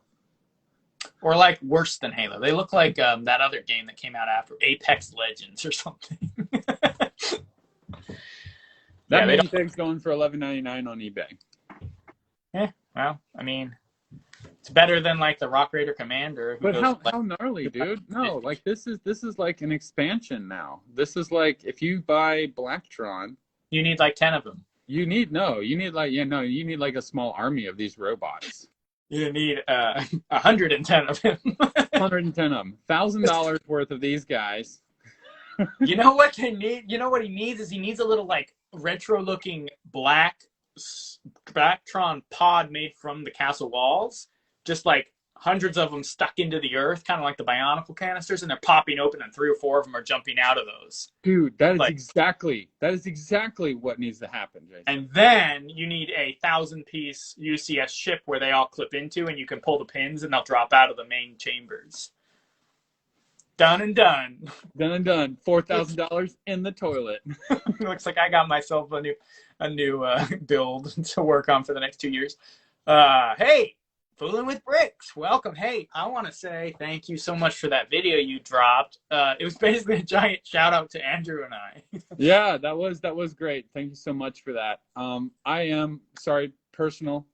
Or like worse than Halo. They look like that other game that came out after Apex Legends or something. That minifig's going for $11.99 on eBay. Yeah, well, I mean, it's better than like the Rock Raider Commander. But how gnarly, dude? No, like this is like an expansion now. This is like if you buy Blacktron, you need like 10 of them. You need like a small army of these robots. You need 110 of them. 110 of them. $1,000 worth of these guys. You know what they need? You know what he needs is he needs a little like retro-looking black Blacktron pod made from the castle walls, just like hundreds of them stuck into the earth, kind of like the Bionicle canisters, and they're popping open, and 3 or 4 of them are jumping out of those. Dude, that is exactly what needs to happen, Jason. And then you need a 1,000-piece UCS ship where they all clip into, and you can pull the pins, and they'll drop out of the main chambers. Done and done. Done and done. $4,000 in the toilet. Looks like I got myself a new build to work on for the next 2 years. Hey, Fooling with Bricks, welcome. Hey, I want to say thank you so much for that video you dropped. It was basically a giant shout out to Andrew and I. Yeah, that was great. Thank you so much for that. I am sorry, personal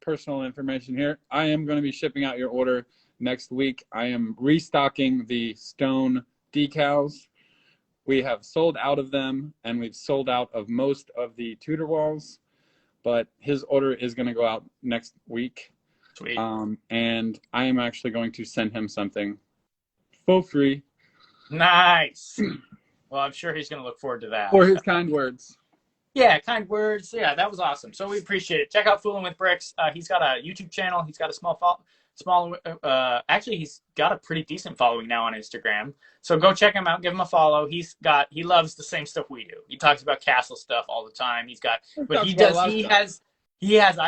information here. I am going to be shipping out your order next week. I am restocking the stone decals. We have sold out of them, and we've sold out of most of the Tudor walls, but his order is going to go out next week. Sweet. And I am actually going to send him something for free. Nice. Well, I'm sure he's going to look forward to that. For his kind words. Yeah, kind words. Yeah, that was awesome. So we appreciate it. Check out Fooling with Bricks. He's got a YouTube channel. He's got a actually he's got a pretty decent following now on Instagram. So go check him out, give him a follow. He loves the same stuff we do. He talks about castle stuff all the time. I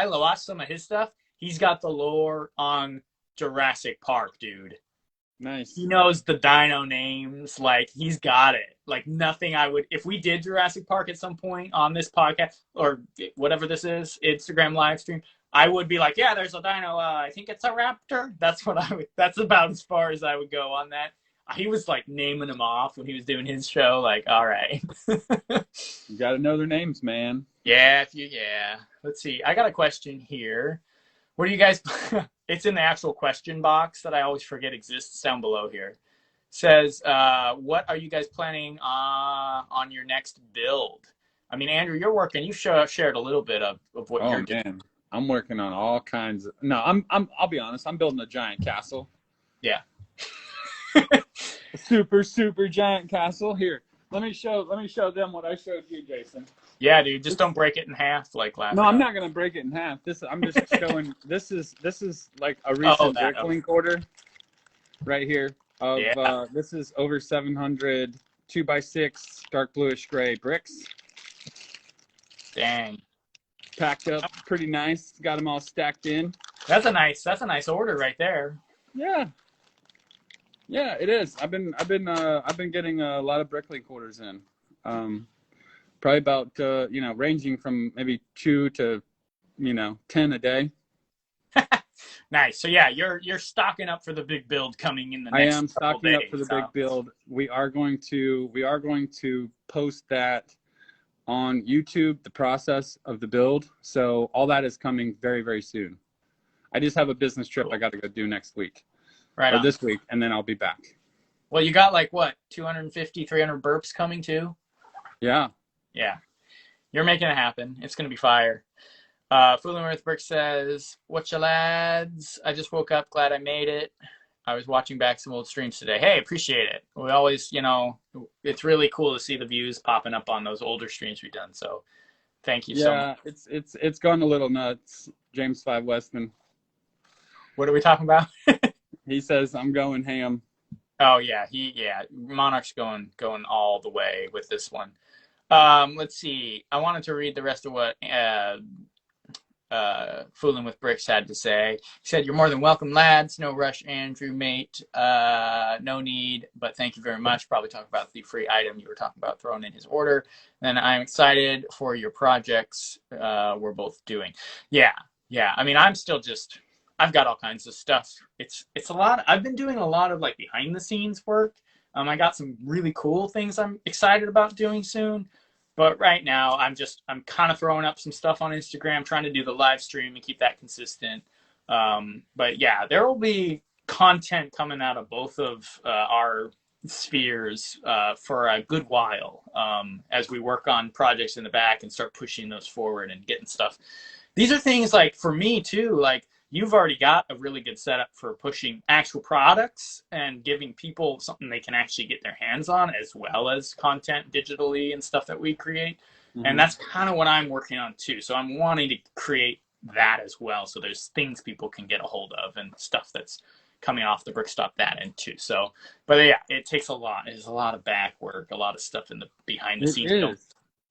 watched some of his stuff. He's got the lore on Jurassic Park, dude. Nice. He knows the dino names. Like, he's got it. Like, nothing I would, if we did Jurassic Park at some point on this podcast or whatever this is, Instagram live stream, I would be like, yeah, there's a dino. I think it's a raptor. That's what I would, that's about as far as I would go on that. He was like naming them off when he was doing his show. Like, all right. You got to know their names, man. Yeah, yeah. Let's see. I got a question here. What do you guys? It's in the actual question box that I always forget exists down below here. It says, what are you guys planning on your next build? I mean, Andrew, you're working. You shared a little bit of what you're doing. Man, I'm working on all kinds of. No, I'll be honest. I'm building a giant castle. Yeah. A super giant castle. Here, let me show them what I showed you, Jason. Yeah, dude, just don't break it in half like last No, time. I'm not gonna break it in half. I'm just showing. This is like a recent Bricklink order, right here. This is over 700 2x6 dark bluish gray bricks. Dang. Packed up, pretty nice. Got them all stacked in. That's a nice order right there. Yeah, it is. I've been getting a lot of Bricklink orders in. Probably about ranging from maybe 2 to 10 a day. Nice. So yeah, you're stocking up for the big build coming in the next. I am stocking up for the big build. We are going to post that on YouTube, the process of the build. So all that is coming very, very soon. I just have a business trip I got to go do next week. Right. Or this week, and then I'll be back. Well, you got like what, 250, 300 burps coming too? Yeah. Yeah. You're making it happen. It's going to be fire. Fooling with Brick says, "Whatcha lads? I just woke up. Glad I made it. I was watching back some old streams today. Hey, appreciate it. We always, it's really cool to see the views popping up on those older streams we've done. So thank you so much. Yeah, it's gone a little nuts. James 5 Weston. What are we talking about? He says I'm going ham. Oh yeah, Monarch's going all the way with this one. Let's see. I wanted to read the rest of what Fooling with Bricks had to say. He said, "You're more than welcome, lads. No rush, Andrew, mate. No need, but thank you very much." Probably talk about the free item you were talking about throwing in his order. And I'm excited for your projects we're both doing. Yeah. I mean, I've got all kinds of stuff. It's a lot. I've been doing a lot of like behind the scenes work. I got some really cool things I'm excited about doing soon. But right now, I'm kind of throwing up some stuff on Instagram, trying to do the live stream and keep that consistent. But yeah, there will be content coming out of both of our spheres for a good while as we work on projects in the back and start pushing those forward and getting stuff. These are things like for me too, like you've already got a really good setup for pushing actual products and giving people something they can actually get their hands on, as well as content digitally and stuff that we create. Mm-hmm. And that's kind of what I'm working on too. So I'm wanting to create that as well. So there's things people can get a hold of and stuff that's coming off the Brickstop that end too. So, but yeah, it takes a lot. There's a lot of back work, a lot of stuff in the behind the scenes.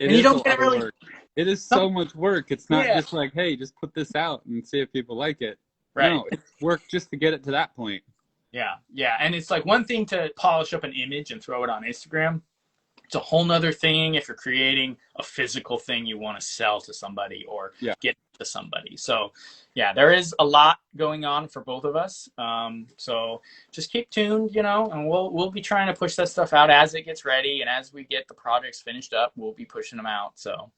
You don't get really. Work. It is so much work. It's not just like, hey, just put this out and see if people like it. Right. No, it's work just to get it to that point. Yeah. And it's like one thing to polish up an image and throw it on Instagram. It's a whole nother thing if you're creating a physical thing you want to sell to somebody or get to somebody. So yeah, there is a lot going on for both of us. So just keep tuned, and we'll be trying to push that stuff out as it gets ready. And as we get the projects finished up, we'll be pushing them out. So,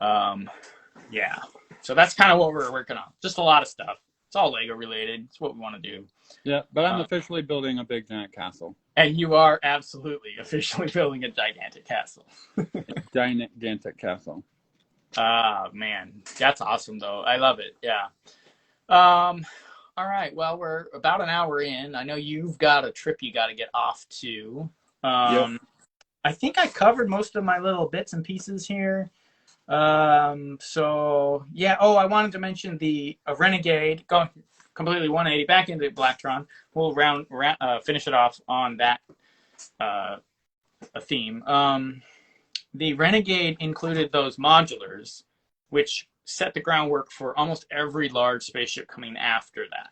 so that's kind of what we're working on. Just a lot of stuff. It's all Lego related. It's what we want to do. Yeah, but I'm officially building a big giant castle. And you are absolutely officially building a gigantic castle. Gigantic castle. Man, that's awesome though. I love it. Yeah. All right. Well, we're about an hour in. I know you've got a trip you got to get off to. I think I covered most of my little bits and pieces here. So yeah. Oh, I wanted to mention the Renegade going completely 180 back into Blacktron. We'll finish it off on that a theme. The Renegade included those modulars, which set the groundwork for almost every large spaceship coming after that.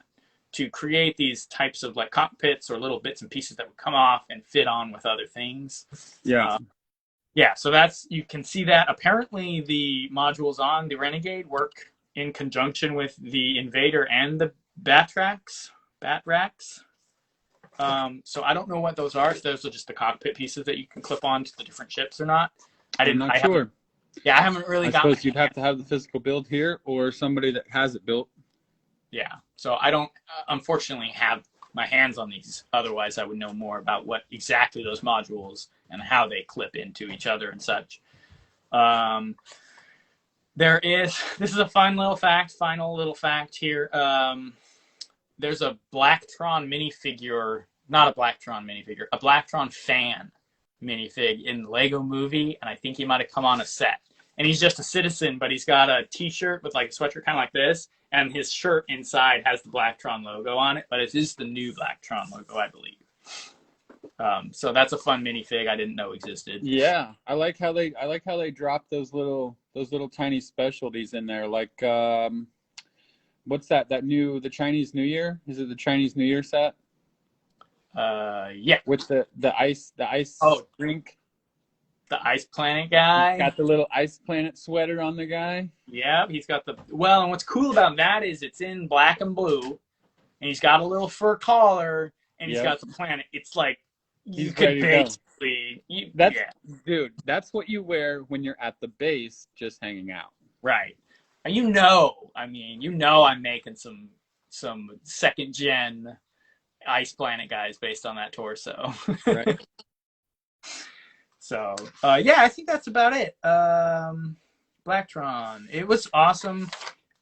to create these types of like cockpits or little bits and pieces that would come off and fit on with other things. Yeah. Yeah, so you can see that. Apparently, the modules on the Renegade work in conjunction with the Invader and the Batracks. So I don't know what those are. If those are just the cockpit pieces that you can clip on to the different ships or not. I'm not sure. I haven't really got. I suppose you'd have to have the physical build here or somebody that has it built. Yeah, so I don't, unfortunately, have my hands on these. Otherwise, I would know more about what exactly those modules and how they clip into each other and such. This is a final little fact here. There's a Blacktron minifigure, not a Blacktron minifigure, a Blacktron fan minifig in the Lego movie, and I think he might have come on a set. And he's just a citizen, but he's got a t-shirt with like a sweatshirt kind of like this, and his shirt inside has the Blacktron logo on it, but it is the new Blacktron logo, I believe. So that's a fun minifig I didn't know existed. Yeah, I like how they drop those little tiny specialties in there. Like what's that? The Chinese New Year? Is it the Chinese New Year set? Yeah. With the ice drink. The Ice Planet guy. He's got the little Ice Planet sweater on the guy. Yeah, he's got and what's cool about that is it's in black and blue, and he's got a little fur collar, and he's got the planet. It's like you could basically, dude, that's what you wear when you're at the base just hanging out. Right. And I'm making some second gen Ice Planet guys based on that torso. Right. So, I think that's about it. Blacktron. It was awesome.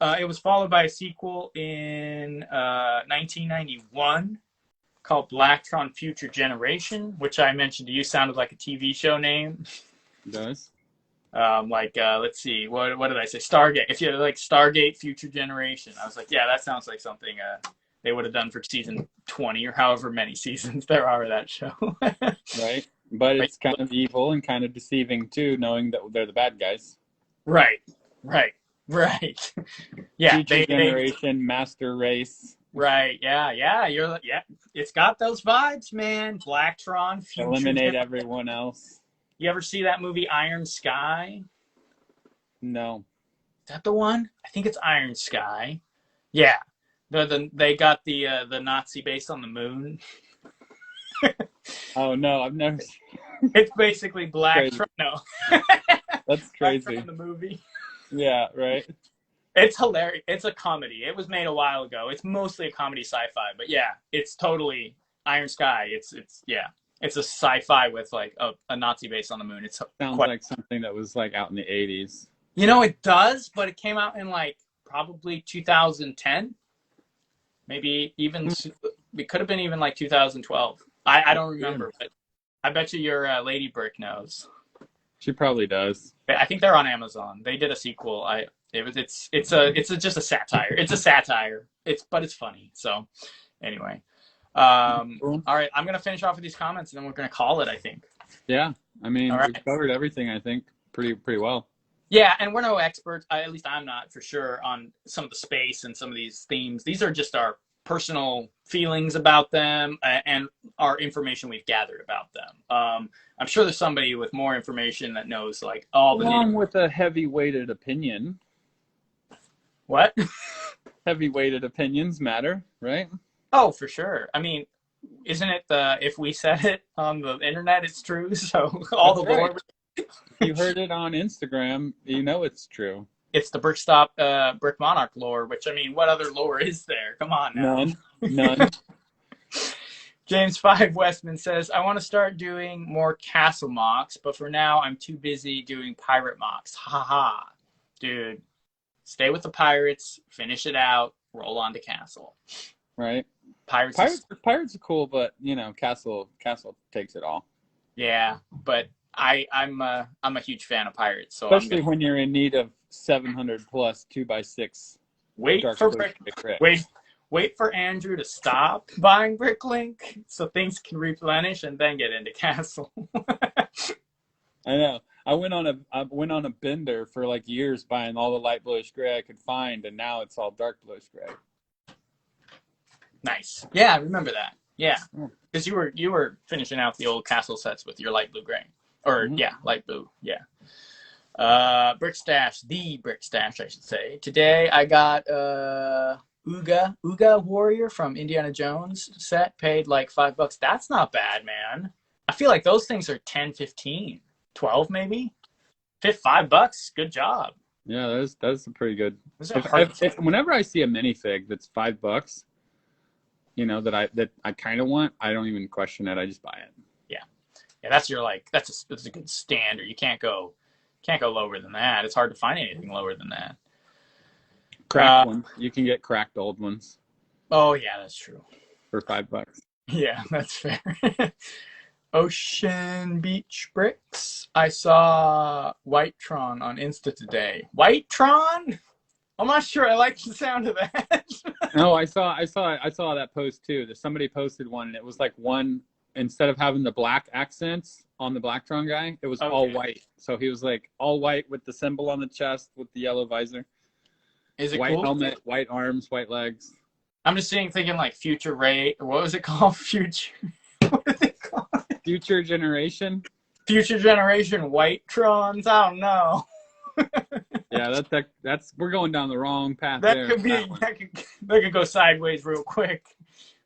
It was followed by a sequel in 1991 called Blacktron Future Generation, which I mentioned to you sounded like a TV show name. It does. Let's see. What did I say? Stargate. If you like Stargate Future Generation. I was like, yeah, that sounds like something they would have done for season 20 or however many seasons there are of that show. Right. But it's kind of evil and kind of deceiving too, knowing that they're the bad guys. Right. Yeah. Future generation, master race. Right. Yeah. It's got those vibes, man. Blacktron. Eliminate everyone else. You ever see that movie Iron Sky? No. Is that the one? I think it's Iron Sky. Yeah. They got the Nazi base on the moon. Oh no, I've never. It's basically Blacktron. No, that's crazy. The movie. Yeah, right. It's hilarious. It's a comedy. It was made a while ago. It's mostly a comedy sci-fi, but yeah, it's totally Iron Sky. It's a sci-fi with like a Nazi base on the moon. It sounds like something that was like out in the 80s. It does, but it came out in like probably 2010. Maybe even it could have been even like 2012. I don't remember, but I bet you your Lady Brick knows. She probably does. I think they're on Amazon. They did a sequel. It's just a satire. It's a satire. But it's funny. So anyway, all right. I'm gonna finish off with these comments, and then we're gonna call it, I think. Yeah, I mean, we've covered everything. I think pretty well. Yeah, and we're no experts. At least I'm not for sure on some of the space and some of these themes. These are just our personal feelings about them and our information we've gathered about them. I'm sure there's somebody with more information that knows like all the along with a heavy-weighted opinion. What? Heavy-weighted opinions matter, right? Oh, for sure. I mean, isn't it if we said it on the internet, it's true? So all the lore. You heard it on Instagram, you know it's true. It's the Brick Monarch lore, which, I mean, what other lore is there? Come on now. None. James 5 Westman says, I want to start doing more castle mocks, but for now I'm too busy doing pirate mocks. Haha. Dude, stay with the pirates, finish it out, roll on to castle. Right. Pirates are cool, but, castle takes it all. Yeah, but I'm a huge fan of pirates. So especially when you're in need of 700 plus 2x6. Wait for Andrew to stop buying Bricklink so things can replenish and then get into Castle. I know. I went on a bender for like years buying all the light bluish gray I could find, and now it's all dark bluish gray. Nice. Yeah, I remember that. Yeah, Oh. because you were finishing out the old castle sets with your light blue gray, or Mhm. yeah, light blue. Yeah. Brick stash, the brick stash, I should say. Today I got Uga Warrior from Indiana Jones set. Paid like $5. That's not bad, man. I feel like those things are 10, 15, 12 maybe. $5. Good job. Yeah, that's a pretty good. Those are hard. Whenever I see a minifig that's $5, that I kind of want, I don't even question it. I just buy it. Yeah, yeah. That's a good standard. You can't go lower than that. It's hard to find anything lower than that. Cracked ones. You can get cracked old ones Oh yeah, that's true. for $5. Yeah, that's fair. Ocean Beach Bricks. I saw Whitetron on Insta today. Whitetron? I'm not sure I like the sound of that. No, I saw that post too. That somebody posted one, and it was like one, instead of having the black accents on the Blacktron guy, it was all white. So he was like all white with the symbol on the chest with the yellow visor. Is it white cool? helmet, white arms, white legs. I'm just thinking like Future Ray, or what was it called? Future. What is it called? Future Generation. Future Generation Whitetrons. I don't know. Yeah, that's we're going down the wrong path That there. could be that could go sideways real quick.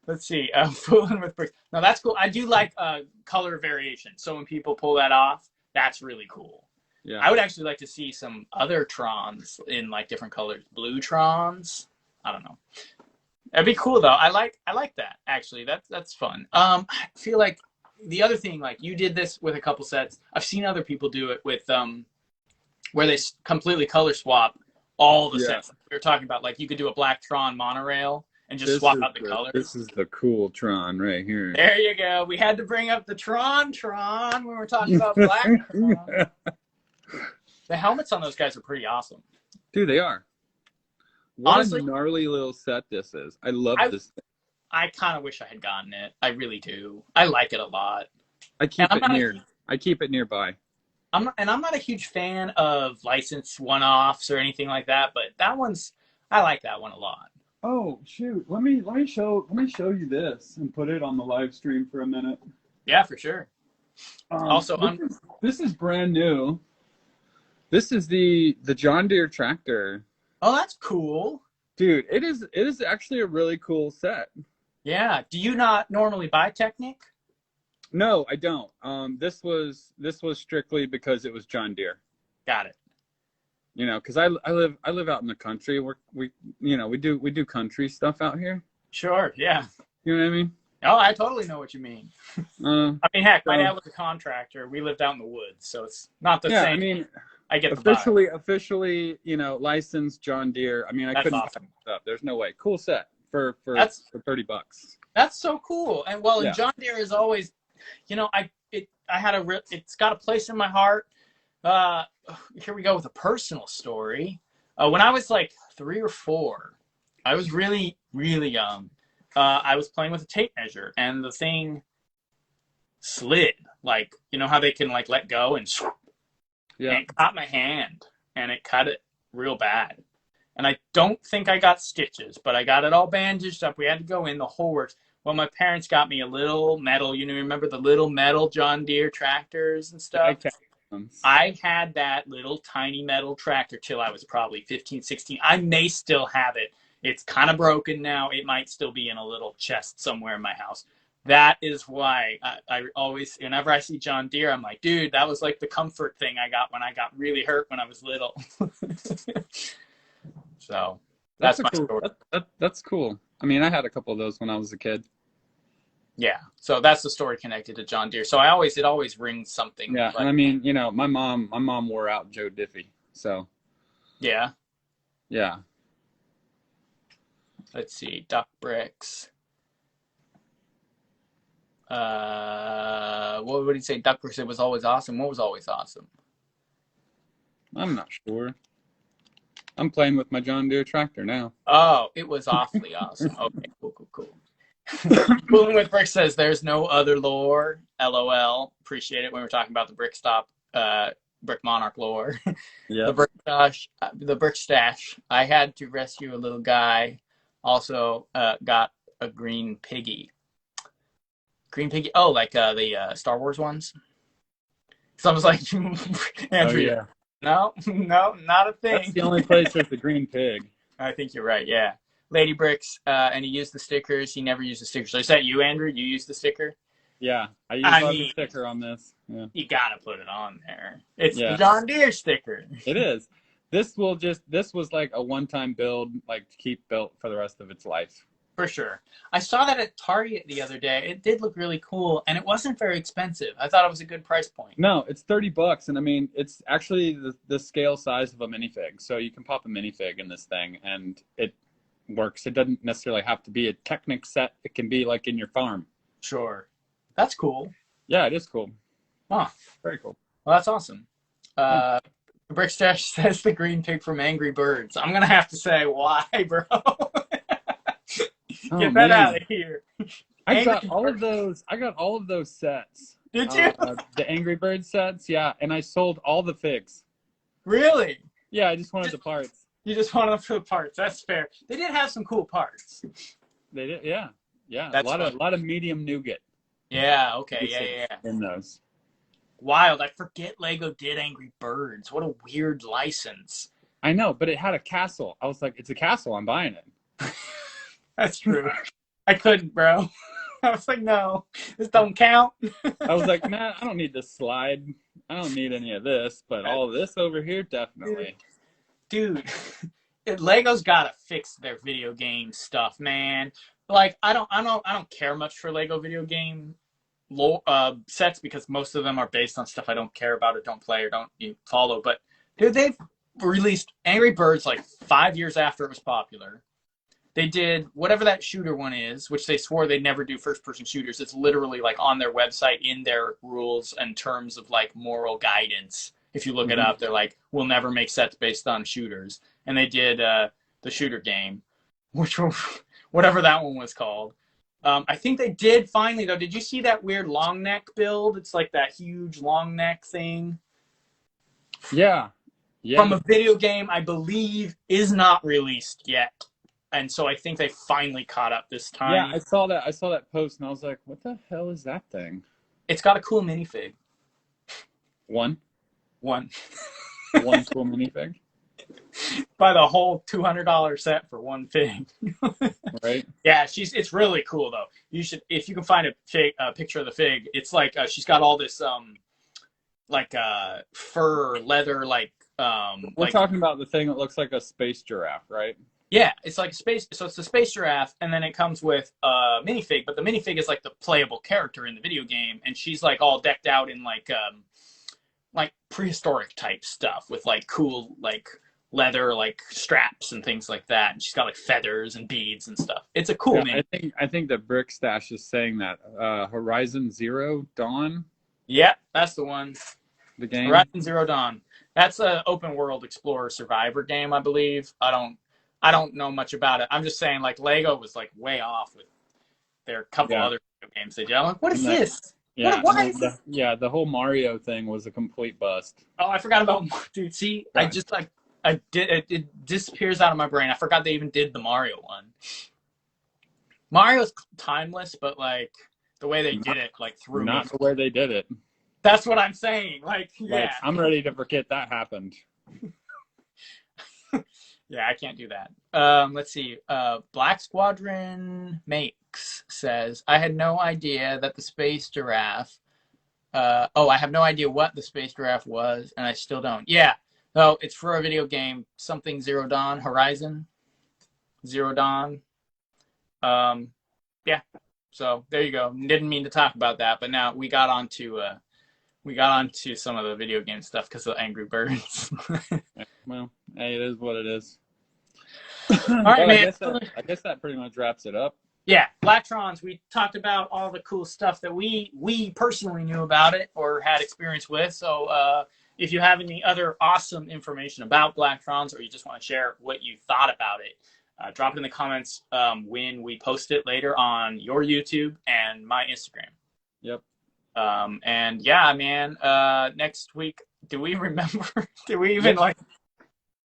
Let's see. Fooling with bricks. No, that's cool. I do like color variation. So when people pull that off, that's really cool. Yeah. I would actually like to see some other Trons in like different colors. Blue Trons. I don't know. That'd be cool though. I like that actually. That's fun. I feel like the other thing, like you did this with a couple sets. I've seen other people do it with where they completely color swap all the sets. We were talking about, like you could do a Blacktron monorail and just swap out the colors. This is the cool Tron right here. There you go. We had to bring up the Tron when we were talking about Blacktron. The helmets on those guys are pretty awesome. Dude, they are. What Honestly, a gnarly little set this is. I love this. I kind of wish I had gotten it. I really do. I like it a lot. I keep it nearby. I'm not a huge fan of licensed one-offs or anything like that, but I like that one a lot. Oh shoot! Let me show you this and put it on the live stream for a minute. Yeah, for sure. Also, this is brand new. This is the John Deere tractor. Oh, that's cool. Dude, it is actually a really cool set. Yeah. Do you not normally buy Technic? No, I don't. This was strictly because it was John Deere. Got it. You know, because I live out in the country. We do country stuff out here. Sure. Yeah. You know what I mean? Oh, I totally know what you mean. I mean, heck, my dad was a contractor. We lived out in the woods, so it's not the same. I mean, I get the officially, licensed John Deere. I mean, I couldn't awesome. pass it up. There's no way. Cool set for $30. That's so cool. And and John Deere is always, it's got a place in my heart. Here we go with a personal story. When I was like 3 or 4, I was really, really young. I was playing with a tape measure, and the thing slid. Like, you know how they can like let go and it caught my hand, and it cut it real bad. And I don't think I got stitches, but I got it all bandaged up. We had to go in the whole works. Well, my parents got me a little metal, remember the little metal John Deere tractors and stuff? I had that little tiny metal tractor till I was probably 15, 16. I may still have it. It's kind of broken now. It might still be in a little chest somewhere in my house. That is why I always, whenever I see John Deere, I'm like, dude, that was like the comfort thing I got when I got really hurt when I was little. So that's my story. That's cool. I mean, I had a couple of those when I was a kid. Yeah, so that's the story connected to John Deere. So it always rings something. Yeah, and I mean, my mom wore out Joe Diffie, so. Yeah. Yeah. Let's see, duck bricks. What would he say? Duck bricks. It was always awesome. What was always awesome? I'm not sure. I'm playing with my John Deere tractor now. Oh, it was awfully awesome. Okay, cool. Fooling with Bricks says there's no other lore. LOL. Appreciate it when we're talking about the Brick Monarch lore. Yeah. The Brick Stash. I had to rescue a little guy. Also got a green piggy? Green piggy? Oh, like the Star Wars ones? So I was like, Oh Andrew, yeah, no, no, not a that's thing. the only place there's the green pig. I think you're right. Yeah, Lady Bricks, and he used the stickers. He never used the stickers. So is that you, Andrew? You used the sticker? Yeah, I I used our mean, sticker on this. Yeah, you gotta put it on there. It's the yeah, John Deere sticker. it is. This was like a one-time build, like to keep built for the rest of its life. For sure. I saw that at Target the other day. It did look really cool, and it wasn't very expensive. I thought it was a good price point. No, it's $30, and I mean it's actually the scale size of a minifig. So you can pop a minifig in this thing, and it works. It doesn't necessarily have to be a Technic set. It can be like in your farm. Sure. That's cool. Yeah, it is cool. Huh. Very cool. Well, that's awesome. Brickstash says the green pig from Angry Birds. I'm going to have to say, why, bro? Oh, Get that man. out of here. I got all of those. I got all of those sets. Did you? The Angry Bird sets, yeah, and I sold all the figs. Really? Yeah, I just wanted the parts. You just wanted them for the parts. That's fair. They did have some cool parts. They did, yeah, yeah. That's a lot of medium nougat. Yeah, okay, yeah. In those. Wild. I forget Lego did Angry Birds. What a weird license. I know, but it had a castle. I was like, it's a castle. I'm buying it. That's true. I couldn't, bro. I was like, no, this don't count. I was like, nah, I don't need this slide. I don't need any of this, but all of this over here, definitely. Dude, Lego's gotta fix their video game stuff, man. Like, I don't care much for Lego video game sets because most of them are based on stuff I don't care about or don't play or don't follow. But dude, they've released Angry Birds like 5 years after it was popular. They did whatever that shooter one is, which they swore they'd never do first-person shooters. It's literally like on their website in their rules and terms of like moral guidance. If you look it up, they're like, we'll never make sets based on shooters. And they did the shooter game, which whatever that one was called. I think they did finally, though. Did you see that weird long neck build? It's like that huge long neck thing. Yeah. From a video game, I believe, is not released yet. And so I think they finally caught up this time. Yeah, I saw that post, and I was like, what the hell is that thing? It's got a cool minifig. One One. One cool minifig? Buy the whole $200 set for one fig. Right? Yeah, it's really cool though. You should, if you can find a picture of the fig. It's like she's got all this fur leather We're talking about the thing that looks like a space giraffe, right? Yeah, it's like space. So it's the space giraffe, and then it comes with a minifig. But the minifig is like the playable character in the video game, and she's like all decked out in like prehistoric type stuff with like cool like leather like straps and things like that. And she's got like feathers and beads and stuff. It's a cool name. I think that Brick Stash is saying that Horizon Zero Dawn. Yeah, that's the one. The game Horizon Zero Dawn. That's an open world explorer survivor game, I believe. I don't know much about it. I'm just saying, like, Lego was like way off with their couple other games they did. I'm like, what is this? Yeah, what is this? The whole Mario thing was a complete bust. Oh, I forgot about, dude. See, I just like it disappears out of my brain. I forgot they even did the Mario one. Mario's timeless, but like the way they did it, like threw me. Not the way they did it. That's what I'm saying. Like, yeah. Like, I'm ready to forget that happened. Yeah, I can't do that. Let's see. Black Squadron Makes says, I had no idea that the space giraffe. I have no idea what the space giraffe was, and I still don't. Yeah. No, it's for a video game. Something Zero Dawn. Horizon Zero Dawn. Yeah. So there you go. Didn't mean to talk about that, but now we got onto some of the video game stuff because of Angry Birds. Well, hey, it is what it is. All right, man. I guess that pretty much wraps it up. Yeah, Blacktrons. We talked about all the cool stuff that we personally knew about it or had experience with. So if you have any other awesome information about Blacktrons, or you just want to share what you thought about it, drop it in the comments when we post it later on your YouTube and my Instagram. Yep. And yeah, man. Next week, do we remember? Do we even like?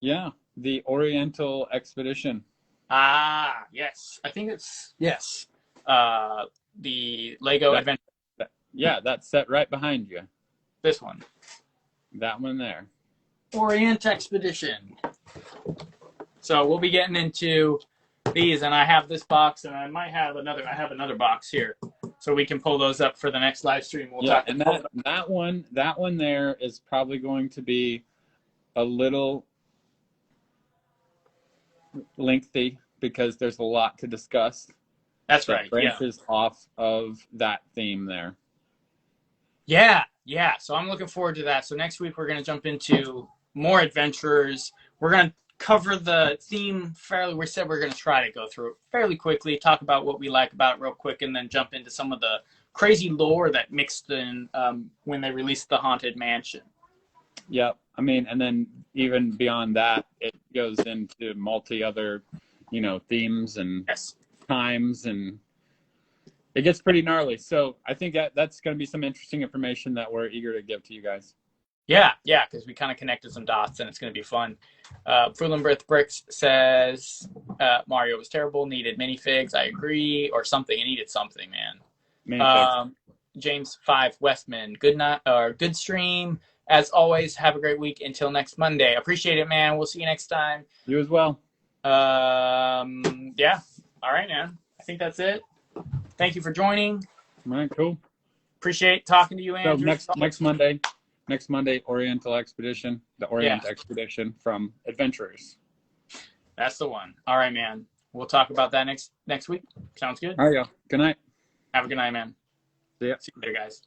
Yeah, the Oriental Expedition. Ah, yes. I think it's yes. The Lego That, Adventure. yeah, that's set right behind you. This one. That one there. Orient Expedition. So we'll be getting into these, and I have this box, and I might have another. I have another box here, so we can pull those up for the next live stream. We'll Yeah, talk. and that one there is probably going to be a little lengthy because there's a lot to discuss. That's That right. Yeah. branches off of that theme there. Yeah. So I'm looking forward to that. So next week we're going to jump into more adventurers. We're going to cover the theme fairly. We said we're going to try to go through it fairly quickly, talk about what we like about it real quick, and then jump into some of the crazy lore that mixed in when they released the Haunted Mansion. Yep. I mean, and then even beyond that, it goes into multi other, themes and Yes. times, and it gets pretty gnarly. So I think that's going to be some interesting information that we're eager to give to you guys. Yeah, because we kind of connected some dots, and it's going to be fun. Frulenberth Bricks says Mario was terrible, needed minifigs. I agree, or something. It needed something, man. James 5 Westman, good night, or good stream. As always, have a great week. Until next Monday. Appreciate it, man. We'll see you next time. You as well. Yeah. All right, man. I think that's it. Thank you for joining. All right, cool. Appreciate talking to you, Andrew. So next Monday, Oriental Expedition, the Orient Expedition from Adventurers. That's the one. All right, man. We'll talk about that next week. Sounds good? All right, y'all. Good night. Have a good night, man. See ya. See you later, guys.